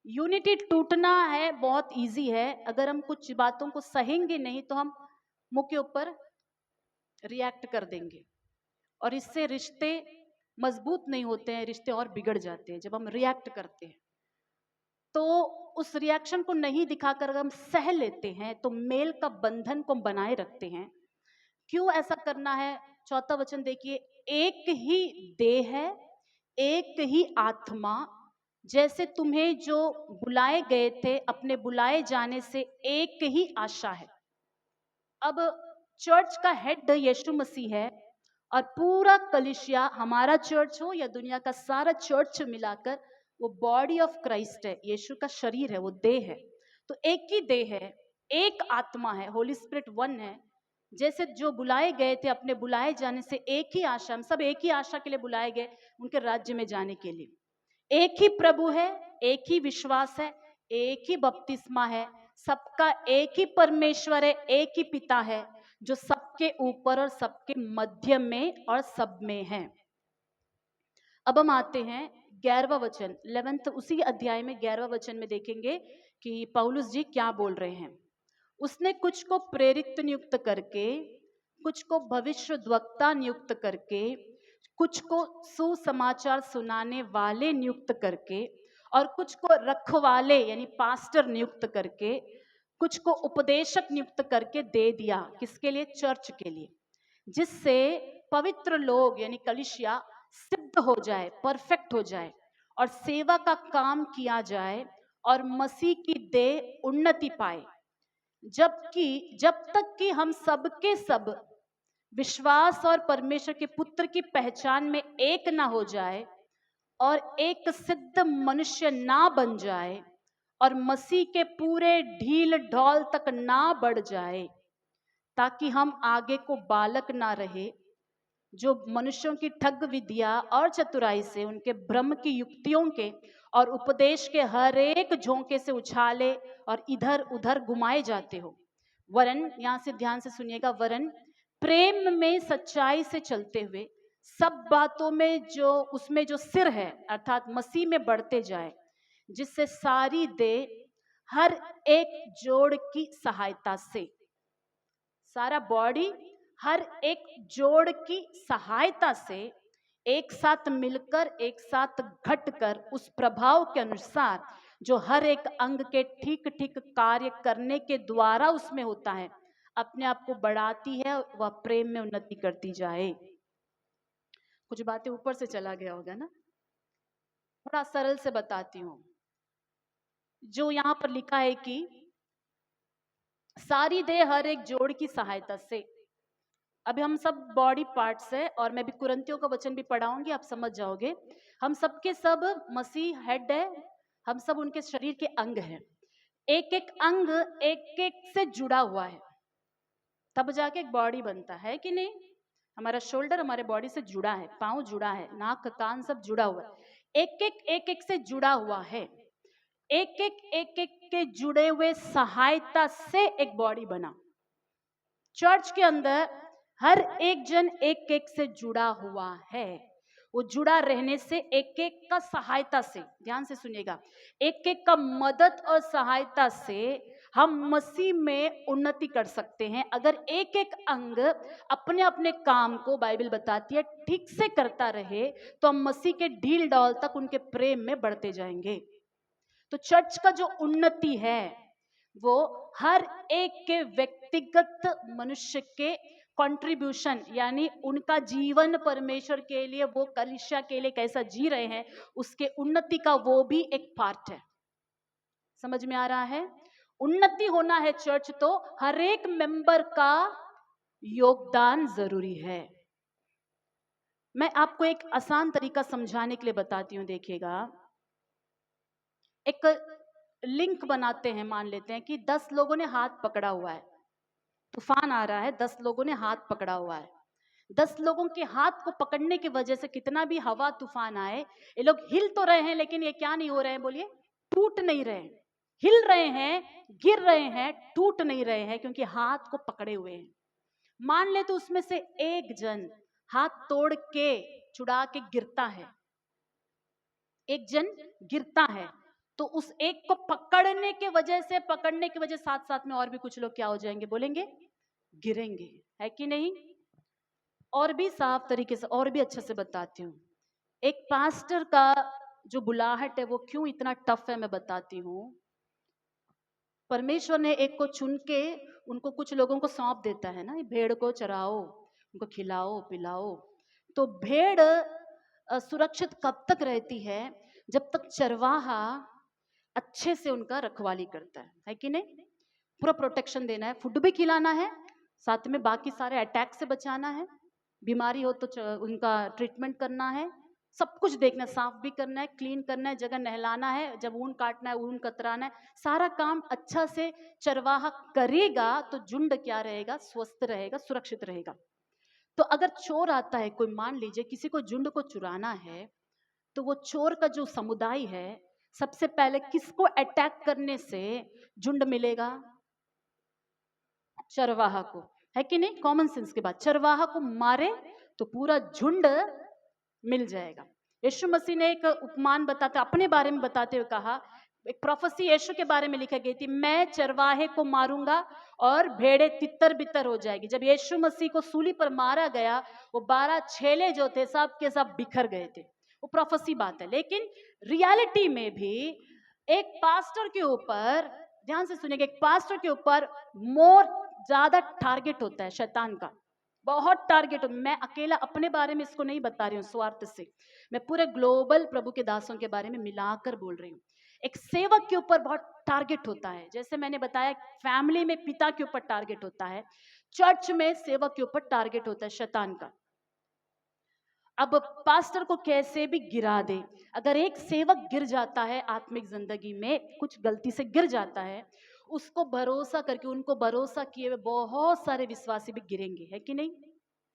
यूनिटी टूटना है बहुत इजी है, अगर हम कुछ बातों को सहेंगे नहीं तो हम मुंह के ऊपर रिएक्ट कर देंगे और इससे रिश्ते मजबूत नहीं होते हैं, रिश्ते और बिगड़ जाते हैं जब हम रिएक्ट करते हैं। तो उस रिएक्शन को नहीं दिखाकर अगर हम सह लेते हैं तो मेल का बंधन को बनाए रखते हैं। क्यों ऐसा करना है? 4 वचन देखिए, एक ही देह है, एक ही आत्मा, जैसे तुम्हें जो बुलाए गए थे अपने बुलाए जाने से एक ही आशा है। अब चर्च का हेड यीशु मसीह है और पूरा कलीसिया, हमारा चर्च हो या दुनिया का सारा चर्च मिलाकर, वो बॉडी ऑफ क्राइस्ट है, यीशु का शरीर है, वो देह है। तो एक ही देह है, एक आत्मा है, होली स्पिरिट वन है। जैसे जो बुलाए गए थे अपने बुलाए जाने से एक ही आशा, हम सब एक ही आशा के लिए बुलाए गए, उनके राज्य में जाने के लिए। एक ही प्रभु है, एक ही विश्वास है, एक ही बपतिस्मा है, सबका एक ही परमेश्वर है, एक ही पिता है जो सबके ऊपर और सबके मध्य में और सब में है। अब हम आते हैं 11वां वचन, 11th उसी अध्याय में 11वां वचन में देखेंगे कि पौलुस जी क्या बोल रहे हैं। उसने कुछ को प्रेरित नियुक्त करके, कुछ को भविष्यद्वक्ता नियुक्त करके, कुछ को सुसमाचार सुनाने वाले नियुक्त करके, और कुछ को रखवाले यानी पास्टर नियुक्त करके, कुछ को उपदेशक नियुक्त करके दे दिया। किसके लिए? चर्च के लिए, जिससे पवित्र लोग यानी कलीसिया सिद्ध हो जाए, परफेक्ट हो जाए और सेवा का काम किया जाए और मसीह की देह उन्नति पाए, जब तक कि हम सबके सब विश्वास और परमेश्वर के पुत्र की पहचान में एक ना हो जाए और एक सिद्ध मनुष्य ना बन जाए और मसीह के पूरे ढील ढौल तक ना बढ़ जाए, ताकि हम आगे को बालक ना रहे जो मनुष्यों की ठग विद्या और चतुराई से, उनके भ्रम की युक्तियों के और उपदेश के हर एक झोंके से उछाले और इधर उधर घुमाए जाते हो। वरन, यहां से ध्यान से सुनिएगा, वरन प्रेम में सच्चाई से चलते हुए सब बातों में जो उसमें जो सिर है अर्थात मसीह में बढ़ते जाए, जिससे सारी देह हर एक जोड़ की सहायता से, सारा बॉडी हर एक जोड़ की सहायता से एक साथ मिलकर, एक साथ घटकर उस प्रभाव के अनुसार जो हर एक अंग के ठीक ठीक कार्य करने के द्वारा उसमें होता है, अपने आप को बढ़ाती है, वह प्रेम में उन्नति करती जाए। कुछ बातें ऊपर से चला गया होगा ना, थोड़ा सरल से बताती हूं। जो यहां पर लिखा है कि सारी देह हर एक जोड़ की सहायता से, अभी हम सब बॉडी पार्ट्स है और मैं भी कुरिन्थियों का वचन भी पढ़ाऊंगी, आप समझ जाओगे। हम सबके सब मसीह हेड है, हम सब उनके शरीर के अंग हैं। एक एक अंग एक एक से जुड़ा हुआ है, तब जाके एक बॉडी बनता है कि नहीं। हमारा शोल्डर हमारे बॉडी से जुड़ा है, पाँव जुड़ा है, नाक कान सब जुड़ा हुआ है, एक एक से जुड़ा हुआ है। एक एक के जुड़े हुए सहायता से एक बॉडी बना। चर्च के अंदर हर एक जन एक एक से जुड़ा हुआ है। वो जुड़ा रहने से एक एक का सहायता से, ध्यान से सुनिएगा, एक एक का मदद और सहायता से हम मसीह में उन्नति कर सकते हैं। अगर एक एक अंग अपने अपने काम को, बाइबल बताती है, ठीक से करता रहे तो हम मसीह के ढील डौल तक उनके प्रेम में बढ़ते जाएंगे। तो चर्च का जो उन्नति है वो हर एक के व्यक्तिगत मनुष्य के कंट्रीब्यूशन, यानी उनका जीवन परमेश्वर के लिए, वो कलीसिया के लिए कैसा जी रहे हैं, उसके उन्नति का वो भी एक पार्ट है। समझ में आ रहा है? उन्नति होना है चर्च तो हर एक मेंबर का योगदान जरूरी है। मैं आपको एक आसान तरीका समझाने के लिए बताती हूं, देखिएगा। एक लिंक बनाते हैं, मान लेते हैं कि 10 लोगों ने हाथ पकड़ा हुआ है, तूफान आ रहा है, 10 लोगों ने हाथ पकड़ा हुआ है। 10 लोगों के हाथ को पकड़ने की वजह से कितना भी हवा तूफान आए, ये लोग हिल तो रहे हैं, लेकिन ये क्या नहीं हो रहे हैं, बोलिए, टूट नहीं रहे। हिल रहे हैं, गिर रहे हैं, टूट नहीं रहे हैं, क्योंकि हाथ को पकड़े हुए हैं। मान ले तो उसमें से एक जन हाथ तोड़ के छुड़ा के गिरता है, एक जन गिरता है, तो उस एक को पकड़ने की वजह साथ साथ में और भी कुछ लोग क्या हो जाएंगे, बोलेंगे, गिरेंगे, है कि नहीं। और भी साफ तरीके से, और भी अच्छे से बताती हूँ। एक पास्टर का जो बुलाहट है वो क्यों इतना टफ है, मैं बताती हूँ। परमेश्वर ने एक को चुन के उनको कुछ लोगों को सौंप देता है ना, भेड़ को चराओ, उनको खिलाओ पिलाओ। तो भेड़ सुरक्षित कब तक रहती है, जब तक चरवाहा अच्छे से उनका रखवाली करता है कि नहीं। पूरा प्रोटेक्शन देना है, फूड भी खिलाना है, साथ में बाकी सारे अटैक से बचाना है, बीमारी हो तो उनका ट्रीटमेंट करना है, सब कुछ देखना, साफ भी करना है, क्लीन करना है, जगह नहलाना है, जब ऊन काटना है ऊन कतराना है, सारा काम अच्छा से चरवाहा करेगा तो झुंड क्या रहेगा, स्वस्थ रहेगा, सुरक्षित रहेगा। तो अगर चोर आता है, कोई मान लीजिए किसी को झुंड को चुराना है, तो वो चोर का जो समुदाय है, सबसे पहले किसको अटैक करने से झुंड मिलेगा, चरवाहा को, है कि नहीं। कॉमन सेंस के बाद चरवाहा को मारे तो पूरा झुंड मिल जाएगा। यीशु मसीह ने एक उपमान बताते, अपने बारे में बताते हुए कहा, एक प्रोफेसी यीशु के बारे में लिखा गई थी, मैं चरवाहे को मारूंगा और भेड़े तितर बितर हो जाएगी। जब यीशु मसीह को सूली पर मारा गया, वो 12 छेले जो थे सब के सब बिखर गए थे। वो प्रोफेसी बात है, लेकिन रियलिटी में भी एक पास्टर के ऊपर, ध्यान से सुनिएगा, एक पास्टर के ऊपर मोर ज्यादा टारगेट होता है शैतान का, बहुत टारगेट। मैं अकेला अपने बारे में इसको नहीं बता रही हूँ स्वार्थ से, मैं पूरे ग्लोबल प्रभु के दासों के बारे में मिलाकर बोल रही हूँ। एक सेवक के ऊपर बहुत टारगेट होता है, जैसे मैंने बताया फैमिली में पिता के ऊपर टारगेट होता है, चर्च में सेवक के ऊपर टारगेट होता है शैतान का। अब पास्टर को कैसे भी गिरा दे, अगर एक सेवक गिर जाता है आत्मिक जिंदगी में, कुछ गलती से गिर जाता है, उसको भरोसा करके, उनको भरोसा किए हुए बहुत सारे विश्वासी भी गिरेंगे, है कि नहीं,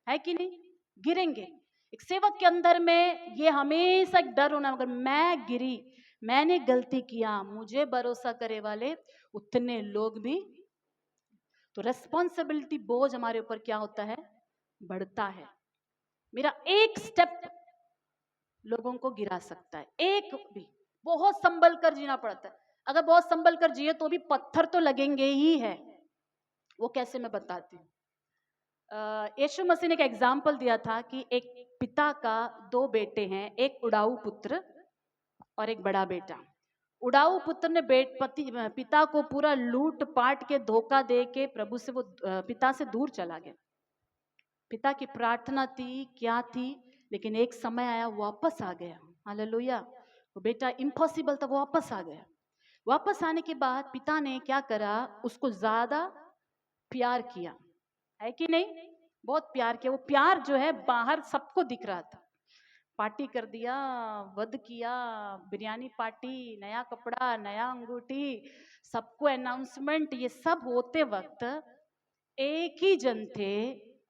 है कि नहीं, गिरेंगे। एक सेवक के अंदर में ये हमेशा एक डर होना, अगर मैं गिरी, मैंने गलती किया, मुझे भरोसा करे वाले उतने लोग भी, तो रेस्पॉन्सिबिलिटी, बोझ हमारे ऊपर क्या होता है, बढ़ता है। मेरा एक स्टेप लोगों को गिरा सकता है, एक भी। बहुत संभल कर जीना पड़ता है, अगर बहुत संभल कर जिए तो भी पत्थर तो लगेंगे ही है। वो कैसे, मैं बताती हूँ। यीशु मसीह ने एक एग्जाम्पल दिया था कि एक पिता का 2 बेटे हैं, एक उड़ाऊ पुत्र और एक बड़ा बेटा। उड़ाऊ पुत्र ने पिता को पूरा लूट पाट के, धोखा दे के प्रभु से वो पिता से दूर चला गया। पिता की प्रार्थना थी, क्या थी, लेकिन एक समय आया वापस आ गया, हालेलुया। वो बेटा इम्पॉसिबल था, वो वापस आ गया। वापस आने के बाद पिता ने क्या करा, उसको ज्यादा प्यार किया, है कि नहीं, बहुत प्यार किया। वो प्यार जो है बाहर सबको दिख रहा था, पार्टी कर दिया, वध किया, बिरयानी पार्टी, नया कपड़ा, नया अंगूठी, सबको अनाउंसमेंट, ये सब होते वक्त एक ही जन थे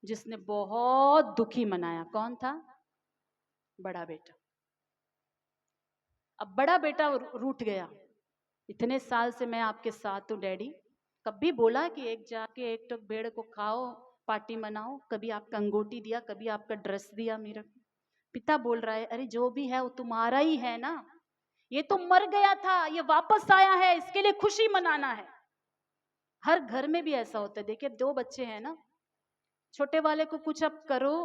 जिसने बहुत दुखी मनाया। कौन था? बड़ा बेटा। अब बड़ा बेटा रूठ गया, इतने साल से मैं आपके साथ हूँ डैडी, कभी बोला कि एक जाके एक टक भेड़ को खाओ, पार्टी मनाओ? कभी आपका अंगूठी दिया, कभी आपका ड्रेस दिया मेरा? पिता बोल रहा है, अरे जो भी है वो तुम्हारा ही है ना, ये तो मर गया था, ये वापस आया है, इसके लिए खुशी मनाना है। हर घर में भी ऐसा होता है। देखिए 2 बच्चे हैं ना, छोटे वाले को कुछ अब करो,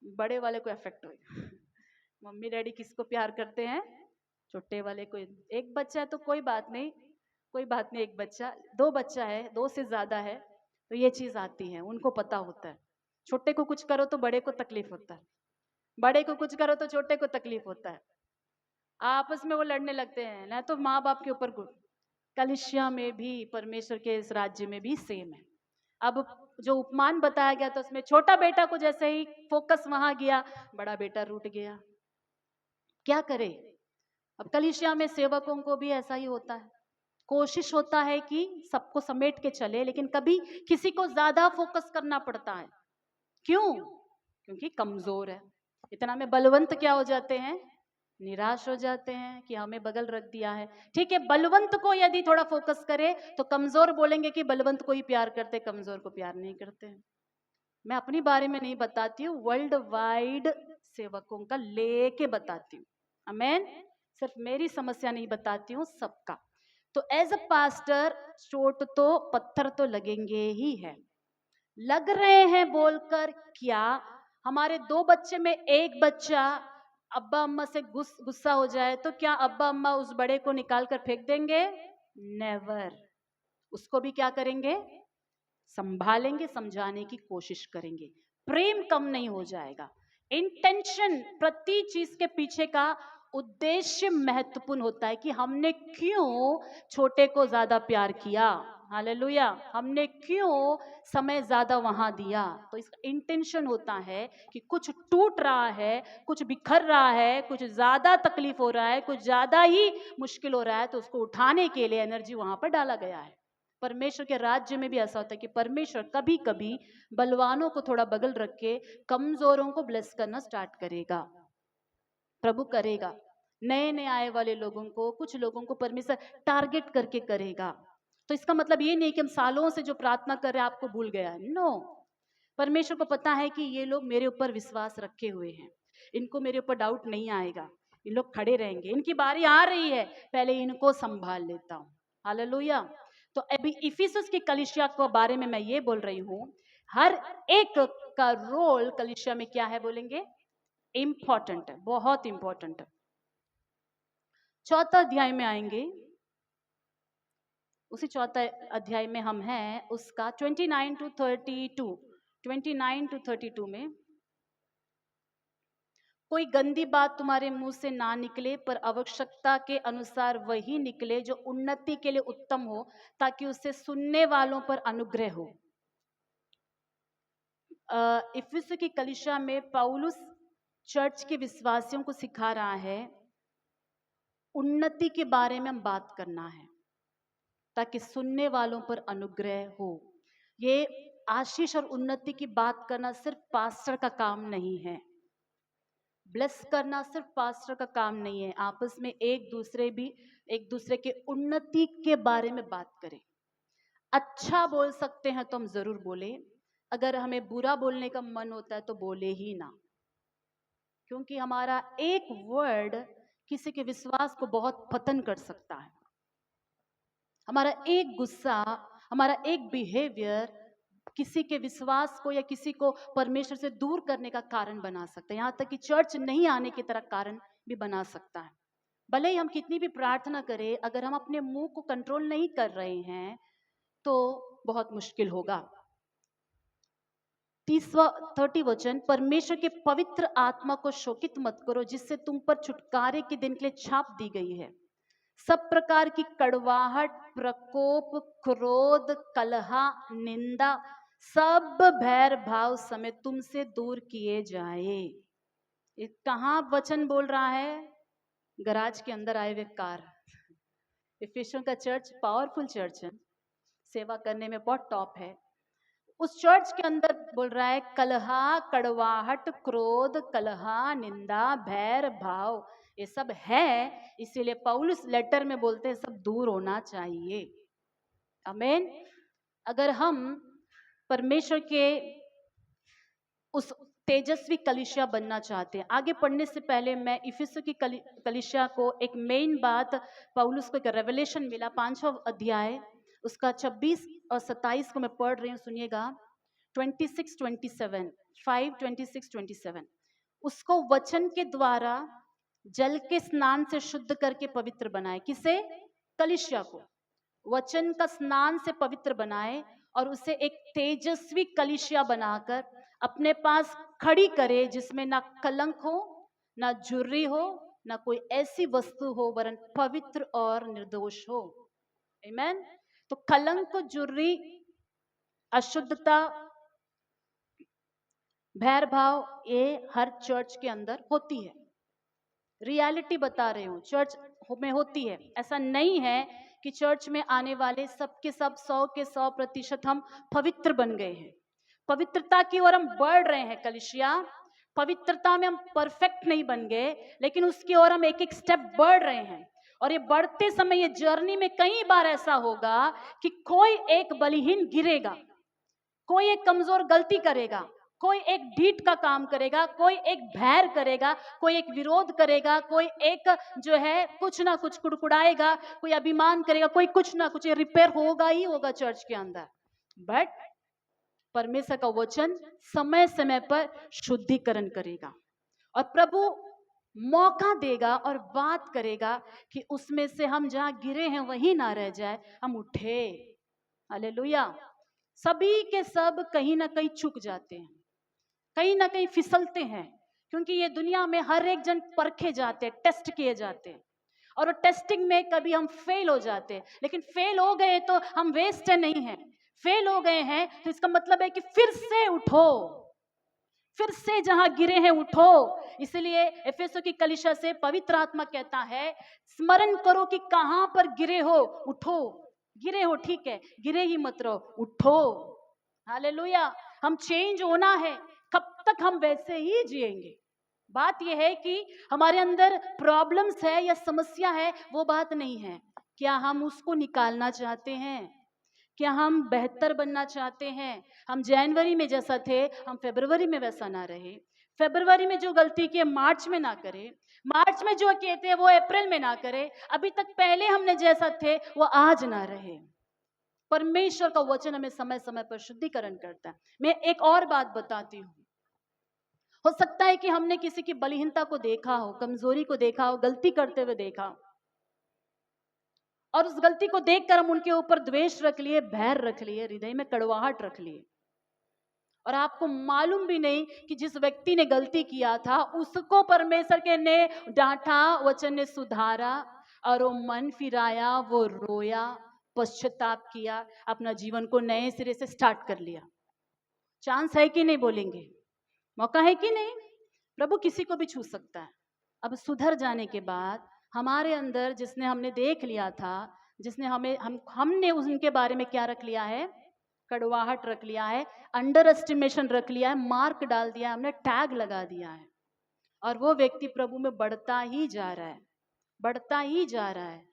बड़े वाले को इफेक्ट होगा। मम्मी डैडी किसको प्यार करते हैं? छोटे वाले को। एक बच्चा है तो कोई बात नहीं, कोई बात नहीं, एक बच्चा, 2 बच्चा है, 2 से ज्यादा है तो ये चीज आती है, उनको पता होता है। छोटे को कुछ करो तो बड़े को तकलीफ होता है, बड़े को कुछ करो तो छोटे को तकलीफ होता है, आपस में वो लड़ने लगते हैं, ना तो माँ बाप के ऊपर। कलिसिया में भी, परमेश्वर के इस राज्य में भी सेम है। अब जो उपमान बताया गया था उसमें छोटा बेटा को जैसे ही फोकस वहां गया, बड़ा बेटा रूठ गया। क्या करे? अब कलीसिया में सेवकों को भी ऐसा ही होता है, कोशिश होता है कि सबको समेट के चले, लेकिन कभी किसी को ज्यादा फोकस करना पड़ता है। क्यों? क्योंकि कमजोर है। इतना में बलवंत क्या हो जाते हैं? निराश हो जाते हैं कि हमें बगल रख दिया है। ठीक है, बलवंत को यदि थोड़ा फोकस करे तो कमजोर बोलेंगे कि बलवंत को ही प्यार करते, कमजोर को प्यार नहीं करते। मैं अपनी बारे में नहीं बताती हूँ, वर्ल्ड वाइड सेवकों का लेके बताती हूँ। आमेन। सिर्फ मेरी समस्या नहीं बताती हूँ, सबका। तो एज अ पास्टर चोट तो, पत्थर तो लगेंगे ही है। लग रहे हैं बोलकर क्या हमारे 2 बच्चे में एक बच्चा अब्बा अम्मा से गुस्सा हो जाए तो क्या अब्बा अम्मा उस बड़े को निकाल कर फेंक देंगे? नेवर। उसको भी क्या करेंगे? संभालेंगे, समझाने की कोशिश करेंगे। प्रेम कम नहीं हो जाएगा। इंटेंशन, प्रति चीज के पीछे का उद्देश्य महत्वपूर्ण होता है कि हमने क्यों छोटे को ज्यादा प्यार किया, हालेलुया, हमने क्यों समय ज्यादा वहां दिया। तो इसका इंटेंशन होता है कि कुछ टूट रहा है, कुछ बिखर रहा है, कुछ ज्यादा तकलीफ हो रहा है, कुछ ज्यादा ही मुश्किल हो रहा है, तो उसको उठाने के लिए एनर्जी वहां पर डाला गया है। परमेश्वर के राज्य में भी ऐसा होता है कि परमेश्वर कभी कभी बलवानों को थोड़ा बगल रख के कमजोरों को ब्लेस करना स्टार्ट करेगा। प्रभु करेगा। नए नए आए वाले लोगों को, कुछ लोगों को परमेश्वर टारगेट करके करेगा। तो इसका मतलब ये नहीं कि हम सालों से जो प्रार्थना कर रहे हैं आपको भूल गया है। नो, परमेश्वर को पता है कि ये लोग मेरे ऊपर विश्वास रखे हुए हैं, इनको मेरे ऊपर डाउट नहीं आएगा, ये लोग खड़े रहेंगे, इनकी बारी आ रही है, पहले इनको संभाल लेता हूँ। हालेलुया। तो अभी इफिसुस की कलीसिया के बारे में मैं ये बोल रही हूँ, हर एक का रोल कलीसिया में क्या है बोलेंगे? इंपॉर्टेंट है, बहुत इंपॉर्टेंट है। 4 अध्याय में आएंगे, उसी 4 अध्याय में हम हैं, उसका 29 to 32, 29 to 32 में, कोई गंदी बात तुम्हारे मुंह से ना निकले, पर आवश्यकता के अनुसार वही निकले जो उन्नति के लिए उत्तम हो, ताकि उससे सुनने वालों पर अनुग्रह हो। इफिसुस की कलीसिया में पौलुस चर्च के विश्वासियों को सिखा रहा है, उन्नति के बारे में हम बात करना है ताकि सुनने वालों पर अनुग्रह हो। ये आशीष और उन्नति की बात करना सिर्फ पास्टर का काम नहीं है, ब्लेस करना सिर्फ पास्टर का काम नहीं है। आपस में एक दूसरे के उन्नति के बारे में बात करें। अच्छा बोल सकते हैं तो हम जरूर बोले, अगर हमें बुरा बोलने का मन होता है तो बोले ही ना, क्योंकि हमारा एक वर्ड किसी के विश्वास को बहुत पतन कर सकता है। हमारा एक गुस्सा, हमारा एक बिहेवियर किसी के विश्वास को या किसी को परमेश्वर से दूर करने का कारण बना सकता है, यहाँ तक कि चर्च नहीं आने की तरह कारण भी बना सकता है। भले ही हम कितनी भी प्रार्थना करें, अगर हम अपने मुंह को कंट्रोल नहीं कर रहे हैं तो बहुत मुश्किल होगा। 30 वचन, परमेश्वर के पवित्र आत्मा को शोकित मत करो, जिससे तुम पर छुटकारे के दिन के लिए छाप दी गई है। सब प्रकार की कड़वाहट, प्रकोप, क्रोध, कलह, निंदा, सब भैर भाव समेत तुमसे दूर किए जाए। कहाँ वचन बोल रहा है? गराज के अंदर आए हुए कार। इफिसियों का चर्च पावरफुल चर्च है, सेवा करने में बहुत टॉप है। उस चर्च के अंदर बोल रहा है कलहा, कड़वाहट, क्रोध, कलहा, निंदा, भैर भाव, ये सब है। इसीलिए पौलुस लेटर में बोलते हैं सब दूर होना चाहिए। आमीन। अगर हम परमेश्वर के उस तेजस्वी कलीसिया बनना चाहते हैं, आगे पढ़ने से पहले मैं इफिसुस की कलीसिया को एक मेन बात, पौलुस को एक रेवलेशन मिला 5वां अध्याय उसका 26 और 27 को मैं पढ़ रही हूँ, सुनिएगा। 26, 27, 5, 26, 27। उसको वचन के द्वारा जल के स्नान से शुद्ध करके पवित्र बनाए। किसे? कलीसिया को वचन का स्नान से पवित्र बनाए और उसे एक तेजस्वी कलीसिया बनाकर अपने पास खड़ी करे, जिसमें ना कलंक हो, ना झुर्री हो, ना कोई ऐसी वस्तु हो, वरन पवित्र और निर्दोष हो। आमीन। तो कलंक, झुर्री, अशुद्धता, भैर भाव, ये हर चर्च के अंदर होती है। रियलिटी बता रही हूँ, चर्च में होती है। ऐसा नहीं है कि चर्च में आने वाले सबके सब 100 के 100% हम पवित्र बन गए हैं। पवित्रता की ओर हम बढ़ रहे हैं कलीसिया। पवित्रता में हम परफेक्ट नहीं बन गए, लेकिन उसकी ओर हम एक एक स्टेप बढ़ रहे हैं। और ये बढ़ते समय, ये जर्नी में कई बार ऐसा होगा कि कोई एक बलिहीन गिरेगा, कोई एक कमजोर गलती करेगा, कोई एक ढीठ का काम करेगा, कोई एक भैर करेगा, कोई एक विरोध करेगा, कोई एक जो है कुछ ना कुछ कुड़कुड़ाएगा, कोई अभिमान करेगा, कोई कुछ ना कुछ, रिपेयर होगा ही होगा चर्च के अंदर। बट परमेश्वर का वचन समय समय पर शुद्धिकरण करेगा और प्रभु मौका देगा और बात करेगा कि उसमें से हम जहां गिरे हैं वहीं ना रह जाए, हम उठे। हालेलुया। सभी के सब कहीं ना कहीं चूक जाते हैं, कहीं ना कहीं फिसलते हैं, क्योंकि ये दुनिया में हर एक जन परखे जाते हैं, टेस्ट किए जाते हैं। और वो टेस्टिंग में कभी हम फेल हो जाते हैं, लेकिन फेल हो गए तो हम वेस्ट नहीं हैं। फेल हो गए हैं तो इसका मतलब है कि फिर से उठो, फिर से जहां गिरे हैं उठो। इसलिए एफेसो की कलीसिया से पवित्र आत्मा कहता है, स्मरण करो कि कहां पर गिरे हो, उठो। गिरे हो, ठीक है, गिरे ही मत रहो, उठो। हालेलुया। हम चेंज होना है। कब तक हम वैसे ही जिएंगे? बात यह है कि हमारे अंदर प्रॉब्लम्स है या समस्या है, वो बात नहीं है। क्या हम उसको निकालना चाहते हैं? क्या हम बेहतर बनना चाहते हैं? हम जनवरी में जैसा थे, हम फरवरी में वैसा ना रहे। फरवरी में जो गलती की मार्च में ना करें, मार्च में जो किए थे वो अप्रैल में ना करें, अभी तक पहले हमने जैसा थे वो आज ना रहे। परमेश्वर का वचन हमें समय समय पर शुद्धिकरण करता है। मैं एक और बात बताती हूँ। हो सकता है कि हमने किसी की बलहीनता को देखा हो, कमजोरी को देखा हो, गलती करते हुए देखा हो, और उस गलती को देखकर हम उनके ऊपर द्वेष रख लिए, भैर रख लिए, हृदय में कड़वाहट रख लिए। और आपको मालूम भी नहीं कि जिस व्यक्ति ने गलती किया था उसको परमेश्वर के ने डांटा, वचन ने सुधारा और वो मन फिराया, वो रोया, पश्चाताप किया, अपना जीवन को नए सिरे से स्टार्ट कर लिया। चांस है कि नहीं बोलेंगे? मौका है कि नहीं? प्रभु किसी को भी छू सकता है। अब सुधर जाने के बाद हमारे अंदर जिसने हमने देख लिया था, जिसने हमने उनके बारे में क्या रख लिया है? कड़वाहट रख लिया है, अंडर एस्टिमेशन रख लिया है, मार्क डाल दिया है, हमने टैग लगा दिया है। और वो व्यक्ति प्रभु में बढ़ता ही जा रहा है, बढ़ता ही जा रहा है।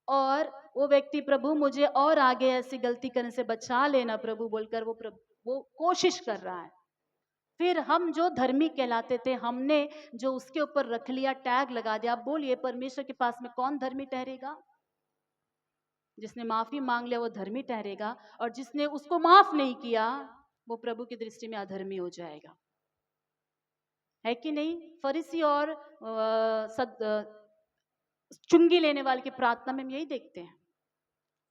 और वो व्यक्ति, प्रभु मुझे और आगे ऐसी गलती करने से बचा लेना प्रभु बोलकर वो कोशिश कर रहा है। फिर हम जो धर्मी कहलाते थे, हमने जो उसके ऊपर रख लिया, टैग लगा दिया। आप बोलिए, परमेश्वर के पास में कौन धर्मी ठहरेगा? जिसने माफी मांग लिया वो धर्मी ठहरेगा, और जिसने उसको माफ नहीं किया वो प्रभु की दृष्टि में अधर्मी हो जाएगा। है कि नहीं? फरीसी और चुंगी लेने वाले की प्रार्थना में हम यही देखते हैं।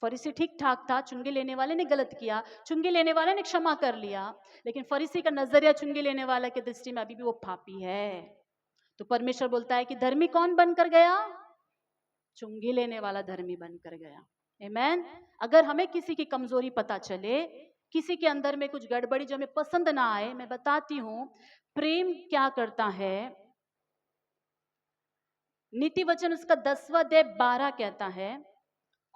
फरीसी ठीक ठाक था, चुंगी लेने वाले ने गलत किया, चुंगी लेने वाले ने क्षमा कर लिया, लेकिन फरीसी का नजरिया चुंगी लेने वाला की दृष्टि में अभी भी वो पापी है। तो परमेश्वर बोलता है कि धर्मी कौन बनकर गया? चुंगी लेने वाला धर्मी बनकर गया। आमेन। अगर हमें किसी की कमजोरी पता चले, किसी के अंदर में कुछ गड़बड़ी जो हमें पसंद ना आए, मैं बताती हूँ, प्रेम क्या करता है? नीति वचन उसका 10वां अध्याय 12 कहता है,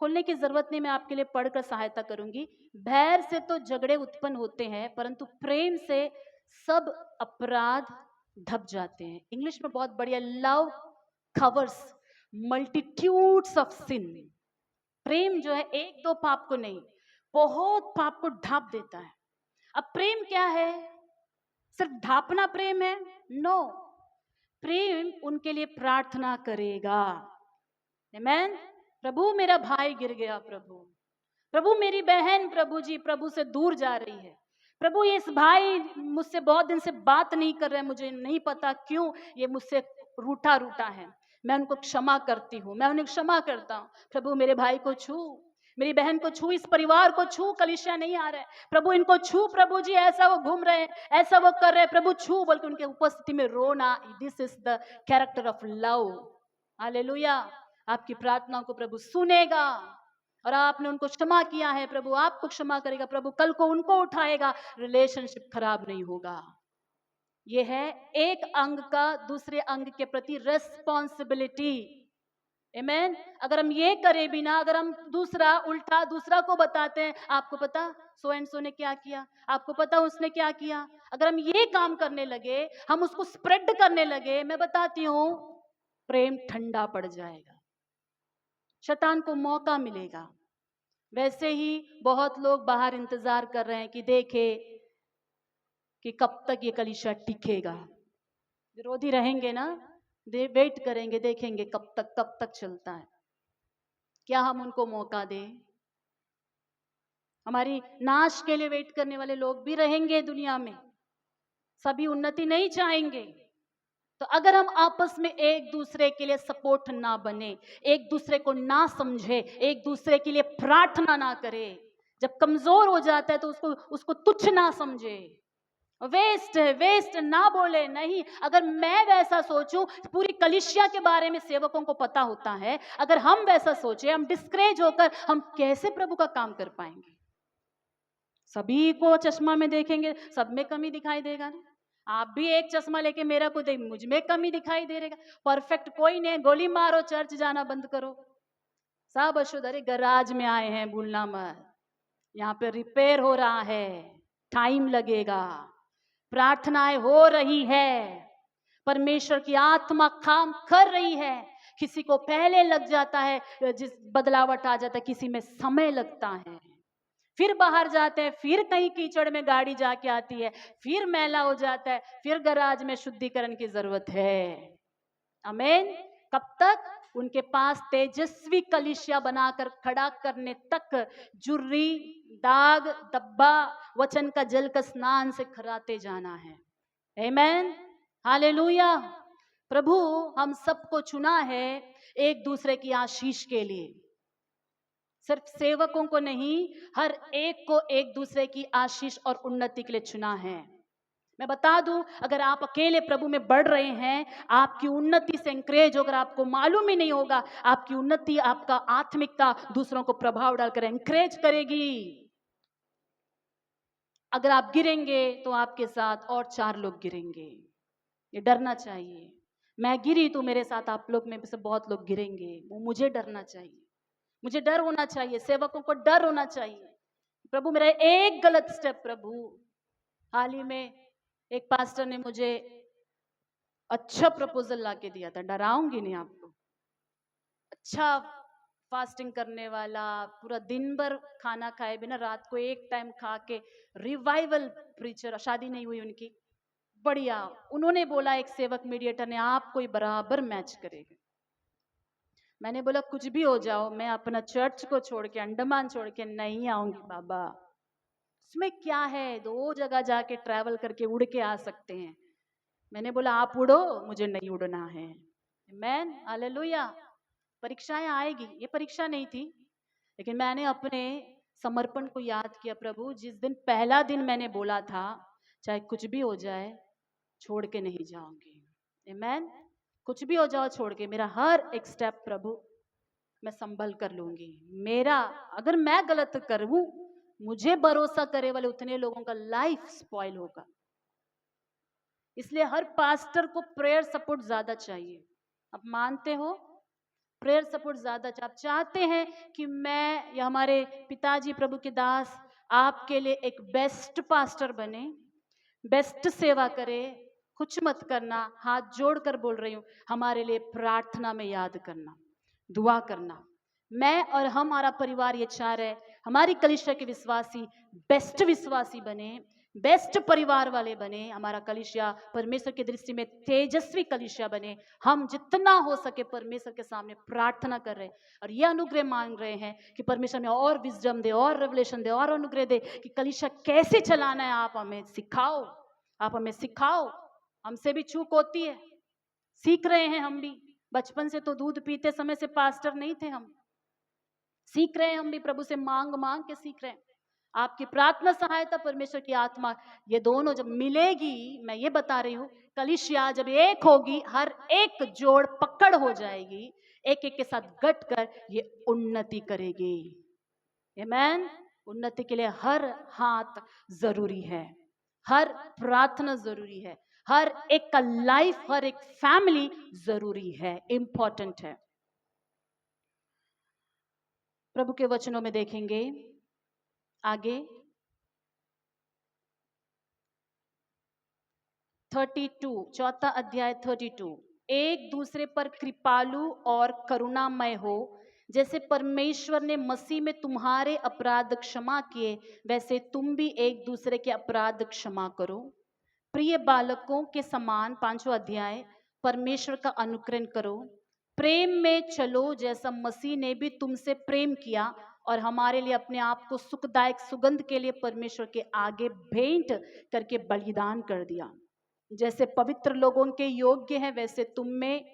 खोलने की जरूरत नहीं, मैं आपके लिए पढ़कर सहायता करूंगी। बैर से तो झगड़े उत्पन्न होते हैं, परंतु प्रेम से सब अपराध ढक जाते हैं। इंग्लिश में बहुत बढ़िया, love covers multitudes of sin. प्रेम जो है एक दो पाप को नहीं, बहुत पाप को ढांप देता है। अब प्रेम क्या है? सिर्फ ढांपना प्रेम है? नो, प्रेम उनके लिए प्रार्थना करेगा। आमेन। प्रभु मेरा भाई गिर गया, प्रभु मेरी बहन प्रभु जी प्रभु से दूर जा रही है, प्रभु ये इस भाई मुझसे बहुत दिन से बात नहीं कर रहे, मुझे नहीं पता क्यों ये मुझसे रूठा रूठा है, मैं उनको क्षमा करती हूँ, मैं उन्हें क्षमा करता हूँ। प्रभु मेरे भाई को छू, मेरी बहन को छू, इस परिवार को छू, कलीसिया नहीं आ रहा है, प्रभु इनको छू, प्रभु जी ऐसा वो घूम रहे हैं, ऐसा वो कर रहे हैं, प्रभु छू, बल्कि उनके उपस्थिति में रोना। This is the character of love. Hallelujah. आपकी प्रार्थनाओं को प्रभु सुनेगा, और आपने उनको क्षमा किया है, प्रभु आपको क्षमा करेगा, प्रभु कल को उनको उठाएगा, रिलेशनशिप खराब नहीं होगा। यह है एक अंग का दूसरे अंग के प्रति रेस्पॉन्सिबिलिटी। आमेन। अगर हम ये करें भी ना, अगर हम दूसरा उल्टा दूसरा को बताते हैं, आपको पता सो एंड सो ने क्या किया, आपको पता उसने क्या किया, अगर हम ये काम करने लगे, हम उसको स्प्रेड करने लगे, मैं बताती हूं प्रेम ठंडा पड़ जाएगा, शैतान को मौका मिलेगा। वैसे ही बहुत लोग बाहर इंतजार कर रहे हैं कि देखे कि कब तक ये कलीसिया टिकेगा। विरोधी रहेंगे ना, वेट करेंगे, देखेंगे कब तक चलता है। क्या हम उनको मौका दें? हमारी नाश के लिए वेट करने वाले लोग भी रहेंगे दुनिया में, सभी उन्नति नहीं चाहेंगे। तो अगर हम आपस में एक दूसरे के लिए सपोर्ट ना बने, एक दूसरे को ना समझे, एक दूसरे के लिए प्रार्थना ना करे, जब कमजोर हो जाता है तो उसको तुच्छ ना समझे, वेस्ट है, वेस्ट ना बोले, नहीं। अगर मैं वैसा सोचूं, पूरी कलीसिया के बारे में सेवकों को पता होता है, अगर हम वैसा सोचे, हम डिस्करेज होकर हम कैसे प्रभु का काम कर पाएंगे? सभी को चश्मा में देखेंगे, सब में कमी दिखाई देगा ना। आप भी एक चश्मा लेके मेरा को देख, मुझ में कमी दिखाई दे रहेगा। परफेक्ट कोई नहीं, गोली मारो, चर्च जाना बंद करो, सब अशुद्ध। अरे गराज में आए हैं, भूलना मत, यहाँ पे रिपेयर हो रहा है, टाइम लगेगा, प्रार्थनाएं हो रही है, परमेश्वर की आत्मा काम कर रही है। किसी को पहले लग जाता है, जिस बदलावट आ जाता है, किसी में समय लगता है, फिर बाहर जाते हैं, फिर कहीं कीचड़ में गाड़ी जाके आती है, फिर मैला हो जाता है, फिर गराज में शुद्धिकरण की जरूरत है। आमीन। कब तक? उनके पास तेजस्वी कलीसिया बनाकर खड़ा करने तक जुर्री, दाग, दब्बा, वचन का जल का स्नान से खराते जाना है। आमीन। हालेलुया। प्रभु हम सबको चुना है एक दूसरे की आशीष के लिए, सिर्फ सेवकों को नहीं, हर एक को एक दूसरे की आशीष और उन्नति के लिए चुना है। मैं बता दूं, अगर आप अकेले प्रभु में बढ़ रहे हैं, आपकी उन्नति से एंकरेज होकर आपको मालूम ही नहीं होगा, आपकी उन्नति, आपका आत्मिकता दूसरों को प्रभाव डालकर एंकरेज करेगी। अगर आप गिरेंगे तो आपके साथ और 4 लोग गिरेंगे, ये डरना चाहिए। मैं गिरी तो मेरे साथ आप लोग में से बहुत लोग गिरेंगे, वो मुझे डरना चाहिए, मुझे डर होना चाहिए, सेवकों को डर होना चाहिए। प्रभु मेरा एक गलत स्टेप, प्रभु हाल ही में एक पास्टर ने मुझे अच्छा प्रपोजल लाके दिया था, डराऊंगी नहीं आपको, अच्छा फास्टिंग करने वाला, पूरा दिन भर खाना खाए बिना रात को एक टाइम खा के, रिवाइवल प्रीचर, शादी नहीं हुई उनकी, बढ़िया। उन्होंने बोला, एक सेवक मीडिएटर ने, आप कोई बराबर मैच करेगा। मैंने बोला कुछ भी हो जाओ, मैं अपना चर्च को छोड़ के, अंडमान छोड़ के नहीं आऊंगी बाबा। उसमें क्या है, 2 जगह जाके ट्रैवल करके उड़ के आ सकते हैं। मैंने बोला आप उड़ो, मुझे नहीं उड़ना है। आमीन। हालेलुया। परीक्षाएं आएगी, ये परीक्षा नहीं थी, लेकिन मैंने अपने समर्पण को याद किया। प्रभु जिस दिन, पहला दिन मैंने बोला था, चाहे कुछ भी हो जाए छोड़ के नहीं जाऊंगी। आमीन। कुछ भी हो जाओ छोड़ के, मेरा हर एक स्टेप प्रभु मैं संभल कर लूंगी। मेरा, अगर मैं गलत करूं, मुझे भरोसा करे वाले उतने लोगों का लाइफ स्पॉइल होगा। इसलिए हर पास्टर को प्रेयर सपोर्ट ज्यादा चाहिए। आप मानते हो? प्रेयर सपोर्ट ज्यादा आप चाहते हैं कि मैं या हमारे पिताजी प्रभु के दास आपके लिए एक बेस्ट पास्टर बने, बेस्ट सेवा करे। कुछ मत करना, हाथ जोड़कर बोल रही हूं, हमारे लिए प्रार्थना में याद करना, दुआ करना। मैं और हमारा परिवार ये चाह रहे, हमारी कलीसिया के विश्वासी बेस्ट विश्वासी बने, बेस्ट परिवार वाले बने, हमारा कलीसिया परमेश्वर की दृष्टि में तेजस्वी कलीसिया बने। हम जितना हो सके परमेश्वर के सामने प्रार्थना कर रहे हैं और ये अनुग्रह मांग रहे हैं कि परमेश्वर में और विजडम दे, और रेवलेशन दे, और अनुग्रह दे कि कलीसिया कैसे चलाना है। आप हमें सिखाओ, आप हमें सिखाओ। हमसे भी चूक होती है, सीख रहे हैं हम भी। बचपन से तो दूध पीते समय से पास्टर नहीं थे हम, सीख रहे हैं हम भी, प्रभु से मांग मांग के सीख रहे हैं। आपकी प्रार्थना सहायता, परमेश्वर की आत्मा, ये दोनों जब मिलेगी, मैं ये बता रही हूं, कलीसिया जब एक होगी, हर एक जोड़ पकड़ हो जाएगी, एक एक के साथ गट कर ये उन्नति करेगी। आमेन। उन्नति के लिए हर हाथ जरूरी है, हर प्रार्थना जरूरी है, हर एक का लाइफ, हर एक फैमिली जरूरी है, इंपॉर्टेंट है। प्रभु के वचनों में देखेंगे आगे 32, चौथा अध्याय 32। एक दूसरे पर कृपालु और करुणामय हो, जैसे परमेश्वर ने मसीह में तुम्हारे अपराध क्षमा किए, वैसे तुम भी एक दूसरे के अपराध क्षमा करो। प्रिय बालकों के समान, 5वां अध्याय, परमेश्वर का अनुकरण करो। प्रेम में चलो जैसा मसीह ने भी तुमसे प्रेम किया और हमारे लिए अपने आप को सुखदायक सुगंध के लिए परमेश्वर के आगे भेंट करके बलिदान कर दिया। जैसे पवित्र लोगों के योग्य है वैसे तुम में,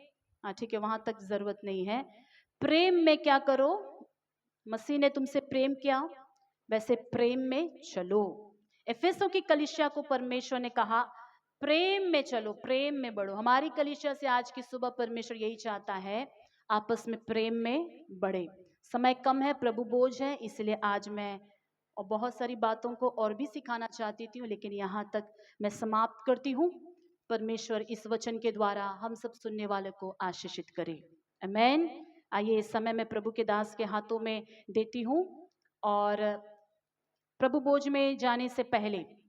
हाँ ठीक है, वहां तक जरूरत नहीं है। प्रेम में क्या करो? मसीह ने तुमसे प्रेम किया वैसे प्रेम में चलो। एफेसों की कलीसिया को परमेश्वर ने कहा प्रेम में चलो, प्रेम में बढ़ो। हमारी कलीसिया से आज की सुबह परमेश्वर यही चाहता है, आपस में प्रेम में बढ़े। समय कम है, प्रभु बोझ है, इसलिए आज मैं और बहुत सारी बातों को और भी सिखाना चाहती थी, लेकिन यहाँ तक मैं समाप्त करती हूँ। परमेश्वर इस वचन के द्वारा हम सब सुनने वाले को आशीषित करे। आमेन। आइए इस समय मैं प्रभु के दास के हाथों में देती हूँ, और प्रभु बोझ में जाने से पहले